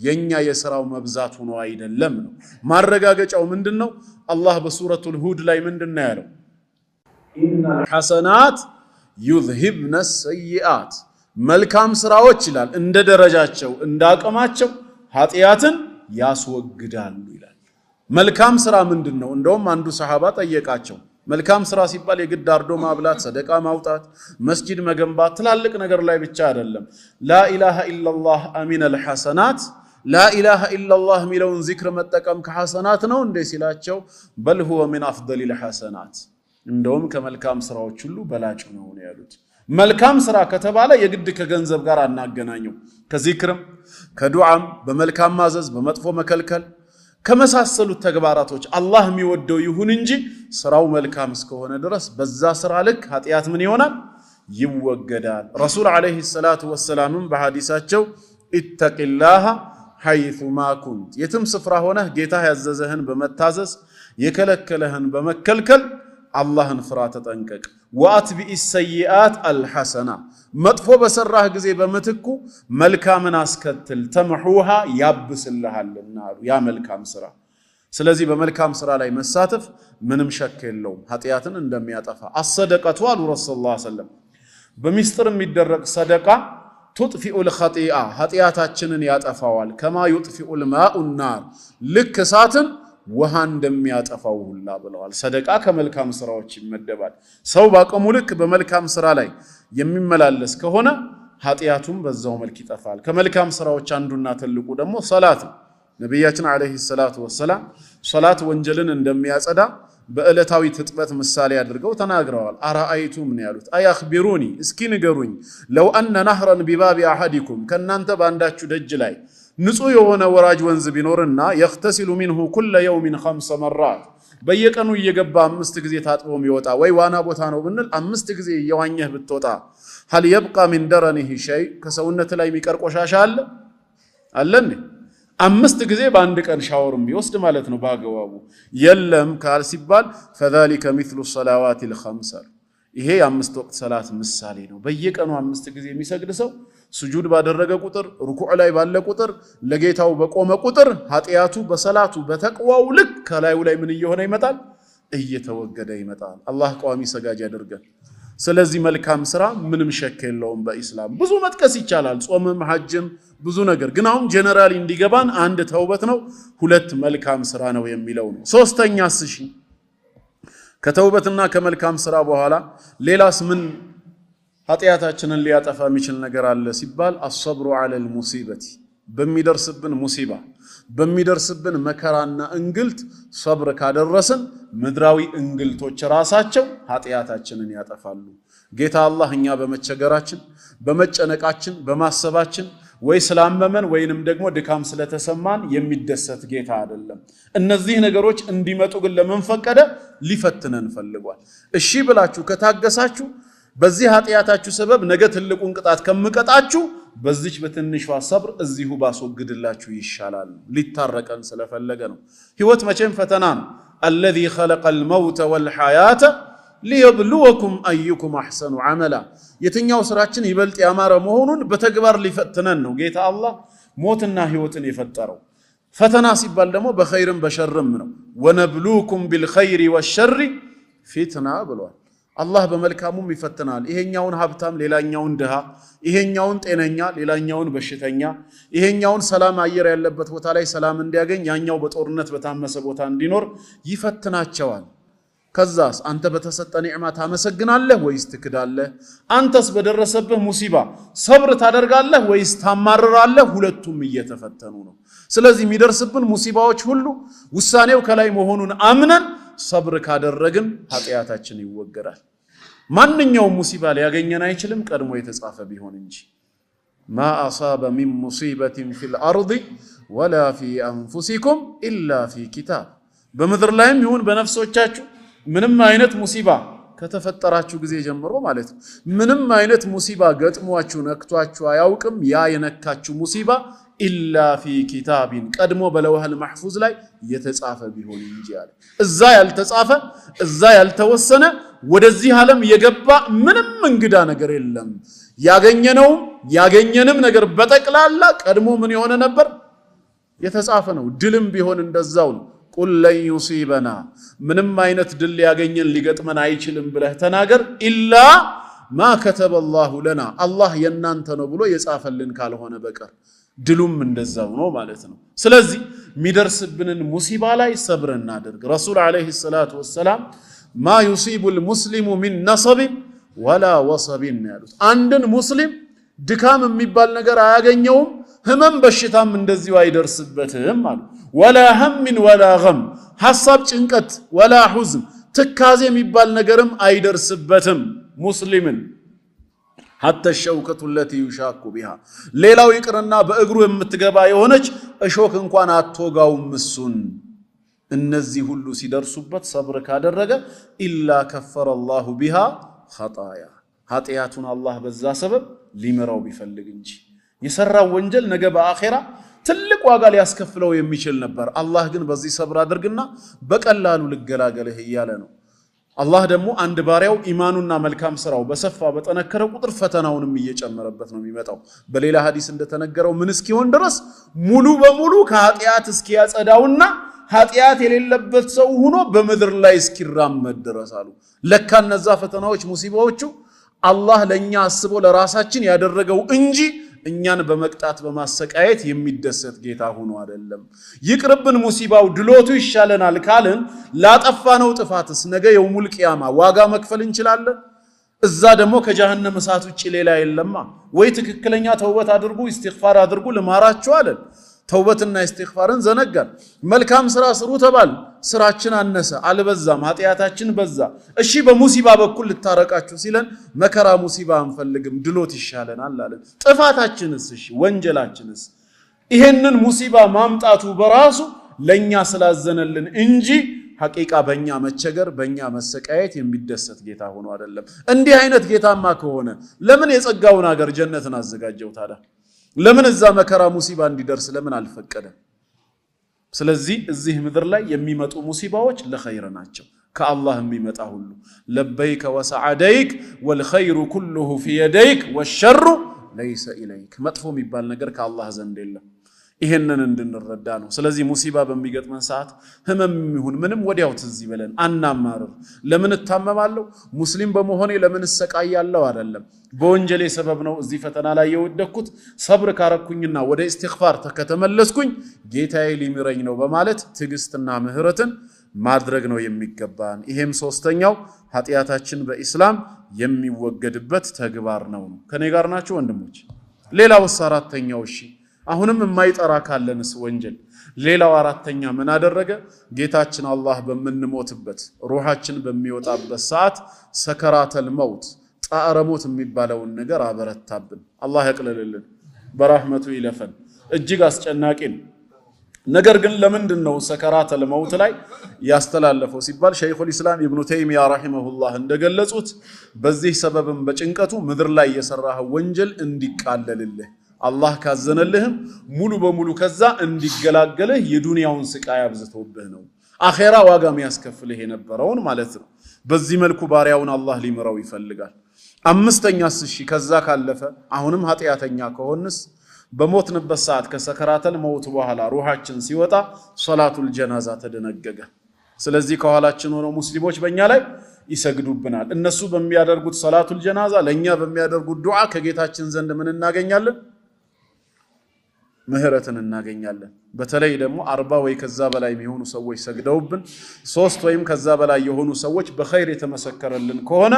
የኛ የሥራው መብዛት ሆኖ አይደለም ነው ማረጋገጫው ምንድነው አላህ በሱረቱል ሁድ ላይ ምንድነው ያለው ኢነል ሐሰናት يذهبن السيئات መልካም ስራዎች ይላል እንደ ደረጃቸው እንደ አቅማቸው ኃጢያትን ያስወግዳሉ ይላል መልካም ስራ ምንድነው እንደውም አንዱ ሰሃባ ጠየቃቸው መልካም ስራ ሲባል የግድ አርዶ ማብላት ሰደቃ ማውጣት መስጂድ መገንባት ትላልቅ ነገር ላይ ብቻ አይደለም لا اله الا الله امن الحسنات لا اله الا الله ሚለውን ዚክር መጠቀም ከሐሰናት ነው እንዴ ሲላቸው بل هو من افضل الحسنات እንደውም ከመልካም ስራዎች ሁሉ በላጭ ነው ያሉት መልካም ስራ ከተባለ የግድ ከገንዘብ ጋር አናገናኘው ከዚክርም ከዱዓም በመልካም ማዘዝ በመጥፎ መከልከል ከመሳሰሉት ተግባራቶች አላህ የሚወደው ይሁን እንጂ ስራው መልካም እስከሆነ ድረስ በዛ ስራ ልክ ኃጢያት ምን ይሆናል ይወገዳል ረሱል አለይሂ ሰላቱ ወሰላም በሐዲሳቸው ኢተቂላህ حيثما كنت የትም ስፍራ ሆነህ ጌታ ያዘዘህን በመታዘዝ የከለከለህን በመከልከል አላህን ፍራ ተጠንቀቅ ወአትቢኢ ሰይአት አልሐሰና መጥፎ በሰራህ ጊዜ በመትኩ መልካምን አስከትል ተምሑሃ ያብስልሃልና ያ መልካም ስራ ስለዚህ በመልካም ስራ ላይ መሳተፍ ምንም ሸክ የለውም ኃጢያትን እንደሚያጠፋ አሰደቀቱ አሉ ረሱላህ ሰለላሁ ዐለይሂ ወሰለም በሚስጥር የሚደረግ ሰደቃ ቱጥፊኡል ኸጢአ ኃጢያታችንን ያጠፋዋል ከማ ዩጥፊኡል ማኡን ናር ልክ እሳትን ውሃ እንደሚያጠፋው ሁላ ብለዋል ሰደቃ ከመልካም ስራዎች ይመደባል ሰው ባቀሙ ልክ በመልካም ስራ ላይ የሚመላለስ ከሆነ ኃጢያቱም በዛው መልክ ይጠፋል ከመልካም ስራዎች አንዱና ትልቁ ደግሞ ሶላት ነብያችን አለይሂ ሰላቱ ወሰላም ሶላት ወንጀልን እንደሚያጸዳ በእለታዊ ትጥበት ምሳሌ አድርገው ተናግረዋል አራአይቱም ነው ያሉት አያኽቢሩኒ እስኪ ንገሩኝ ለው አነ ነህረን ቢባቢ አሐዲኩም ከናንተ ባንዳችሁ ደጅ ላይ ንጹህ የሆነ ወራጅ ወንዝ ቢኖርና يغتسل منه كل يوم 5 مرات በየቀኑ እየገባ 5 ጊዜ ታጥቦ የሚወጣ ወይ ዋና ቦታ ነው ብንል 5 ጊዜ እየዋኘህ ብትወጣ هل يبقى من درنه شيء ከሰውነት ላይ የሚቀር ቆሻሻ አለ እንዴ 5 ጊዜ በአንድ ቀን ሻወርም ቢወስድ ማለት ነው ባገዋቡ የለም ካል ሲባል فذلك مثل الصلوات الخمس ይሄ የ5 ወቅት ሰላት ምሳሌ ነው በየቀኑ 5 ጊዜ የሚሰግድ ሰው ስጁድ ባደረገ ቁጥር ሩኩዕ ላይ ባለ ቁጥር ለጌታው በቆመ ቁጥር ኃጢያቱ በሰላቱ በተቅዋው ልክ ከላዩ ላይ ምን እየሆነ ይመጣል እየተወገደ ይመጣል አላህ ቋሚ ሰጋጅ ያደርጋል ስለዚህ መልካም ስራ ምንም ሸክ የለውም በእስላም ብዙ መጥቀስ ይቻላል ጾምም ሐጅም ብዙ ነገር ግን አሁን ጀነራሊ እንዲገባን አንድ ተውበት ነው ሁለት መልካም ስራ ነው የሚለው ነው ሶስተኛስ እሺ ከተውበትና ከመልካም ስራ በኋላ ሌላስ ምን ኃጢያታችንን ሊያጠፋ የሚችል ነገር አለ ሲባል አስብሩ ዐለል ሙሲበቲ በሚደርስብን ሙሲባ በሚደርስብን መከራና እንግልት ሰብር ካደረስን ምድራዊ እንግልቶች ራሳቸው ኃጢያታችንን ያጠፋሉ ጌታ አላህ እኛ በመቸገራችን በመጨነቃችን በማሰባችን ወይ ስላመመን ወይንም ደግሞ ድካም ስለተሰማን የሚደሰት ጌታ አይደለም እነዚህ ነገሮች እንዲመጡ ግን ለምን ፈቀደ ሊፈትነን ፈልጓል እሺ ብላችሁ ከታገሳችሁ በዚህ ኃጢያታችሁ ሰበብ ነገ ትልቁን ቅጣት ከምቀጣችሁ በዚች በትንሿ ሰብር እዚሁ ባስወግድላችሁ ይሻላል ሊታረቀን ስለፈለገ ነው ህይወት መቼም ፈተና ነው الذي خلق الموت والحياه ليبلوكم ايكم احسن عملا የትኛው ስራችን ይበልጥ ያማረ መሆኑን በተግባር ሊፈትነን ነው ጌታ አላህ ሞትና ህይወትን የፈጠረው ፈተና ሲባል ደግሞ በኸይርም በሸርም ነው ወነብሉኩም بالخير والشر فتنه ብሏል አላህ በመልካሙም ይፈትናል ይሄኛውን ሀብታም ሌላኛውን ድሃ ይሄኛውን ጤነኛ ሌላኛውን በሽተኛ ይሄኛውን ሰላም አየር ያለበት ቦታ ላይ ሰላም እንዲያገኝ ያኛው በጦርነት በታመሰ ቦታ እንዲኖር ይፈትናቸዋል ከዛስ አንተ በተሰጠ ኒዕማ ታመሰግናለህ ወይስ ትክዳለህ አንተስ በደረሰብህ ሙሲባ ሰብር ታደርጋለህ ወይስ ታማርራለህ ሁለቱም እየተፈተኑ ነው ስለዚህ የሚደርስብን ሙሲባዎች ሁሉ ውሳኔው ከላይ መሆኑን አምነን ሰብር ካደረግን ኃጢያታችን ይወገዳል ማንኛውም ሙሲባ ሊያገኘን አይችልም ቀድሞ የተጻፈ ቢሆን እንጂ ما اصاب من مصيبه في الارض ولا في انفسكم الا في كتاب በመድር ላይም ይሁን በነፍሶቻችሁ ምንም አይነት ሙሲባ ከተፈጠራችሁ ጊዜ ጀምሮ ማለት ምንም አይነት ሙሲባ ገጥሟችሁ ነክቷችሁ አያውቅም ያ የነካችሁ ሙሲባ ኢላ ፊ ኪታቢን ቀድሞ በለውሃል ማህፉዝ ላይ የተጻፈ ቢሆን እንጂ አለ እዛ ያልተጻፈ እዛ ያልተወሰነ ወደዚህ ዓለም የገባ ምንም እንግዳ ነገር የለም ያገኘንም ነገር በጠቅላላ ቀድሞ ምን የሆነ ነበር የተጻፈ ነው ድልም ቢሆን እንደዛው ነው ቁል ለን ዩሲበና ምንም አይነት ድል ያገኘን ሊገጥመን አይችልም ብለህ ተናገር ኢላ ማ ከተበ አላሁ ለና አላህ የናንተ ነው ብሎ የጻፈልን ካልሆነ በቀር ድሉም እንደዛው ነው ማለት ነው ስለዚህ ሚደርስብንን ሙሲባ ላይ ሰብር እናድርግ ረሱል አለይሂ ሰላቱ ወሰላም ማ ዩሲቡል ሙስሊሙ ሚን ነሰብ ወላ ወሰብ ያሉት አንድን ሙስሊም ድካም የሚባል ነገር አያገኘውም ህመም በሽታም እንደዚሁ አይደርስበትም ማለት ወላ هم ወላ غم ሐሳብ ጭንቀት ወላ ሁዝን ትካዜ የሚባል ነገርም አይደርስበትም ሙስሊምን حتى الشوكة التي يشاك بها ሌላው ይቅርና በእግሩ የምትገባ የሆነች እሾክ እንኳን አትወጋውም እሱን እነዚህ ሁሉ ሲደርሱበት ሰብር ካደረገ ኢላ ከፈረ الله بها خطايا ኃጢያቱን አላህ በዛ ሰበብ ሊመራው ቢፈልግ እንጂ የሰራው ወንጀል ነገ በአኺራ ትልቅ ዋጋ ሊያስከፍለው የሚችል ነበር አላህ ግን በዚህ ሰብር አድርግና በቀላሉ ልገላገልህ ይያለ ነው አላህ ደግሞ አንድ ባሪያው ኢማኑና መልካም ስራው በሰፋ በጠነከረ ቁጥር ፈተናውንም እየጨመረበት ነው የሚመጣው። በሌላ ሐዲስ እንደተነገረው ምን እስኪሆን ድረስ ሙሉ በሙሉ ከኃጢአት እስኪያጸዳውና ኃጢአት የሌለበት ሰው ሆኖ በምድር ላይ እስኪራመድ ድረስ አሉ። ለካ እነዛ ፈተናዎች ሙሲባዎቹ አላህ ለኛ አስቦ ለራሳችን ያደረገው እንጂ እኛን በመቅጣት በማሰቃየት የሚደሰት ጌታ ሆኖ አይደለም። ይቅርብን ሙሲባው ድሎቱ ይሻለናል ካልን ላጠፋነው ጥፋትስ ነገ የውሙል ቂያማ ዋጋ መክፈል እንችላለን? እዛ ደግሞ ከጀሃነም እሳት ውጪ ሌላ የለማ። ወይ ትክክለኛ ተውበት አድርጉ ኢስቲግፋር አድርጉ ልማራችሁ አለን። ተውበትና ኢስቲግፋርን ዘነጋን። መልካም ስራ ስሩ ተባል፣ ስራችን አነሰ አልበዛም፣ ኃጢአታችን በዛ። እሺ በሙሲባ በኩል ልታረቃችሁ ሲለን መከራ ሙሲባ አንፈልግም ድሎት ይሻለናል አለን። ጥፋታችንስ እሺ ወንጀላችንስ ይሄንን ሙሲባ ማምጣቱ በራሱ ለኛ ስላዘነልን እንጂ ሐቂቃ በእኛ መቸገር በእኛ መሰቃየት የሚደሰት ጌታ ሆኖ አይደለም። እንዲህ አይነት ጌታማ ከሆነ ለምን የጸጋውን ሀገር ጀነትን አዘጋጀው ታዲያ? ለምን እዛ መከራ ሙሲባ እንዲደርስ ለምን አልፈቀደም? ስለዚህ እዚህ ምድር ላይ የሚመጡ ሙሲባዎች ለኸይር ናቸው። ከአላህ የሚመጣ ሁሉ ለበይከ ወሰዓደይክ ወልኸይሩ ኩሉሁ ፊ የደይክ ወሸሩ ለይሰ ኢለይክ። መጥፎ የሚባል ነገር ከአላህ ዘንድ የለም። ይሄንን እንድንረዳ ነው። ስለዚህ ሙሲባ በሚገጥመን ሰዓት ህመም ይሁን ምንም ወዲያው ትዝ ይበለን፣ አናማርር። ለምን እታመማለሁ ሙስሊም በመሆኔ ለምን እሰቃያለሁ አይደለም። በወንጀሌ ሰበብ ነው እዚህ ፈተና ላይ የወደኩት። ሰብር ካረኩኝና ወደ ኢስቲግፋር ከተመለስኩኝ ጌታዬ ሊምረኝ ነው በማለት ትዕግስትና ምህረትን ማድረግ ነው የሚገባን። ይሄም ሶስተኛው ኃጢአታችን በኢስላም የሚወገድበት ተግባር ነው። ከኔ ጋር ናችሁ ወንድሞች? ሌላውስ አራተኛው እሺ አሁንም የማይጠራ ካለንስ ወንጀል ሌላው አራተኛ ምን አደረገ? ጌታችን አላህ በምንሞትበት ሩሃችን በሚወጣበት ሰዓት ሰከራተል መውት ጣዕረ ሞት የሚባለውን ነገር አበረታብን። አላህ ያቅልልልን፣ በረህመቱ ይለፈን። እጅግ አስጨናቂ ነው። ነገር ግን ለምንድነው ሰከራተል መውት ላይ ያስተላለፈው ሲባል ሸይኹል ኢስላም ኢብኑ ተይሚያ ረሂመሁላህ እንደገለጹት በዚህ ሰበብም በጭንቀቱ ምድር ላይ የሰራህ ወንጀል እንዲቃለልልህ አላህ ካዘነልህም ሙሉ በሙሉ ከዛ እንዲገላገልህ የዱንያውን ስቃይ አብዝቶብህ ነው አኺራ ዋጋ የሚያስከፍልህ የነበረውን ማለት ነው። በዚህ መልኩ ባሪያውን አላህ ሊምረው ይፈልጋል። አምስተኛስ እሺ ከዛ ካለፈ አሁንም ኃጢአተኛ ከሆንስ በሞትንበት ሰዓት ከሰከራተል መውት በኋላ ሩሃችን ሲወጣ ሶላቱል ጀናዛ ተደነገገ። ስለዚህ ከኋላችን ሆነው ሙስሊሞች በእኛ ላይ ይሰግዱብናል። እነሱ በሚያደርጉት ሶላቱል ጀናዛ ለኛ በሚያደርጉት ዱዓ ከጌታችን ዘንድ ምን እናገኛለን? ምህረትን እናገኛለን። በተለይ ደግሞ 40 ወይ ከዛ በላይ የሚሆኑ ሰዎች ሰግደውብን 3 ወይም ከዛ በላይ የሆኑ ሰዎች በኸይር የተመሰከረልን ከሆነ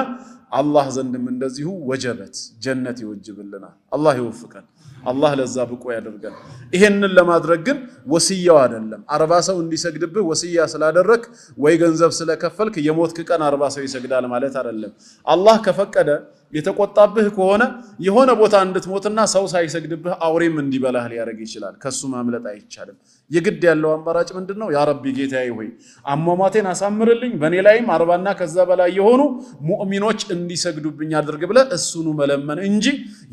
አላህ ዘንድም እንደዚሁ ወጀበት ጀነት ይወጅብልናል። አላህ ይወፍቀን፣ አላህ ለዛ ብቁ ያደርገን። ይሄንን ለማድረግ ግን ወሲያው አይደለም 40 ሰው እንዲሰግድብህ ወሲያ ስላደረክ ወይ ገንዘብ ስለከፈልክ የሞትክ ቀን 40 ሰው ይሰግዳል ማለት አይደለም። አላህ ከፈቀደ የተቆጣብህ ከሆነ የሆነ ቦታ እንድትሞትና ሰው ሳይሰግድብህ አውሬም እንዲበላህ ሊያደርግ ይችላል። ከሱ ማምለጥ አይቻልም። የግድ ያለው አማራጭ ምንድነው? ያ ረቢ ጌታዬ ሆይ አሟሟቴን አሳምርልኝ፣ በኔ ላይም 40ና ከዛ በላይ የሆኑ ሙእሚኖች እንዲሰግዱብኝ አድርግ ብለህ እሱኑ መለመን እንጂ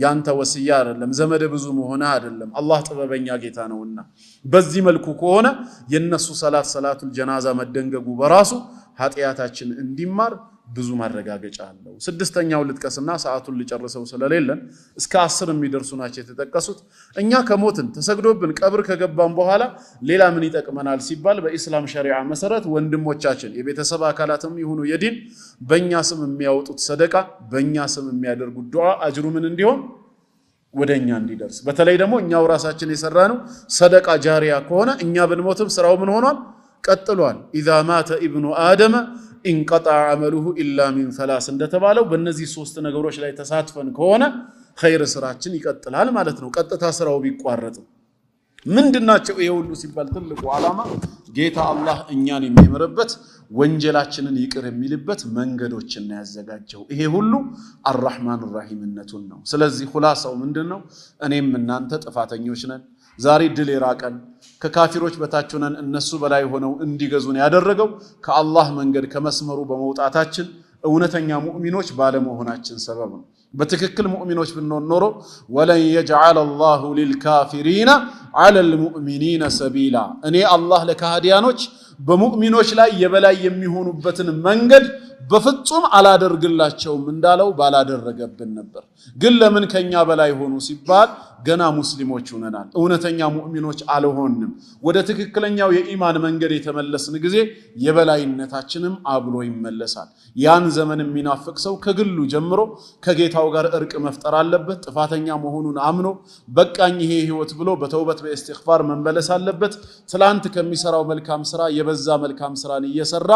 ያንተ ወሲያ አይደለም፣ ዘመደ ብዙ መሆነ አይደለም። አላህ ጥበበኛ ጌታ ነውና በዚህ መልኩ ከሆነ የነሱ ሰላቱል ጀናዛ መደንገጉ በራሱ ኃጢአታችን እንዲማር ብዙ ማረጋገጫ አለው። ስድስተኛው ልጥቀስና ሰዓቱን ልጨርሰው ስለሌለን እስከ 10 የሚደርሱ ናቸው የተጠቀሱት። እኛ ከሞትን ተሰግዶብን ቀብር ከገባን በኋላ ሌላ ምን ይጠቅመናል ሲባል በኢስላም ሸሪዓ መሰረት ወንድሞቻችን የቤተሰብ አካላትም ይሁኑ የዲን በእኛ ስም የሚያወጡት ሰደቃ በእኛ ስም የሚያደርጉት ዱዓ አጅሩ ምን እንዲሆን ወደኛ እንዲደርስ። በተለይ ደግሞ እኛው ራሳችን የሰራነው ሰደቃ ጃሪያ ከሆነ እኛ ብንሞትም ስራው ምን ሆኗል? ቀጥሏል። ኢዛ ማተ ኢብኑ አደመ ኢንቀጣዐ ዐመሉሁ ኢላ ሚን ሰላስ እንደተባለው በእነዚህ 3 ነገሮች ላይ ተሳትፈን ከሆነ ኸይር ስራችን ይቀጥላል ማለት ነው። ቀጥታ ስራው ቢቋረጥም ምንድናቸው ይሄ ሁሉ ሲባል ትልቁ ዓላማ ጌታ አላህ እኛን የሚምርበት ወንጀላችንን ይቅር የሚልበት መንገዶችን ያዘጋጀው። ይሄ ሁሉ አርራህማን ራሂምነቱን ነው። ስለዚህ ኹላሳው ምንድነው? እኔም እናንተ ጥፋተኞች ነን። ዛሬ ድል የራቀን ከካፊሮች በታች ሆነን እነሱ በላይ ሆነው እንዲገዙን ያደረገው ከአላህ መንገድ ከመስመሩ በመውጣታችን እውነተኛ ሙእሚኖች ባለመሆናችን ሰበብ ነው። በትክክል ሙእሚኖች ብንሆን ኖሮ ወለን የጅዐለ አላሁ ሊልካፊሪና ዐለል ሙእሚኒነ ሰቢላ፣ እኔ አላህ ለካህዲያኖች በሙእሚኖች ላይ የበላይ የሚሆኑበትን መንገድ በፍጹም አላደርግላቸውም እንዳለው ባላደረገብን ነበር። ግን ለምን ከኛ በላይ ሆኑ ሲባል ገና ሙስሊሞች ሆነናል። እውነተኛ ሙእሚኖች አልሆንም። ወደ ትክክለኛው የኢማን መንገድ የተመለስን ጊዜ የበላይነታችንም አብሎ ይመለሳል። ያን ዘመን የሚናፍቅ ሰው ከግሉ ጀምሮ ከጌታው ጋር እርቅ መፍጠር አለበት። ጥፋተኛ መሆኑን አምኖ በቃኝ ይሄ ህይወት ብሎ በተውበት በእስቲግፋር መመለስ አለበት። ትላንት ከሚሰራው መልካም ስራ የበዛ መልካም ስራን እየሰራ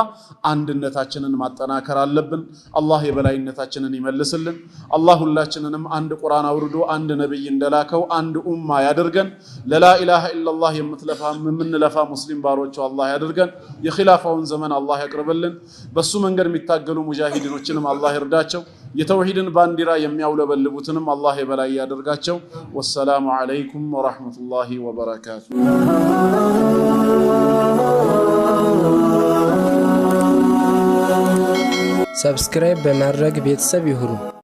አንድነታችንን ማጠናከር አለብን። አላህ የበላይነታችንን ይመልስልን። አላህ ሁላችንንም አንድ ቁርአን አውርዶ አንድ ነብይ እንደላከው አንድ ኡማ ያደርገን። ለላ ኢላሃ ኢላላህ የምንለፋ ሙስሊም ባሮቹ አላህ ያደርገን። የኺላፋውን ዘመን አላህ ያቅርብልን። በሱ መንገድ የሚታገሉ ሙጃሂዲኖችንም አላህ ይርዳቸው። የተውሂድን ባንዲራ የሚያውለበልቡትንም አላህ የበላይ ያደርጋቸው። ወሰላሙ ዐለይኩም ወራህመቱላሂ ወበረካቱ። ሰብስክራይብ በማድረግ ቤተሰብ ይሁኑ።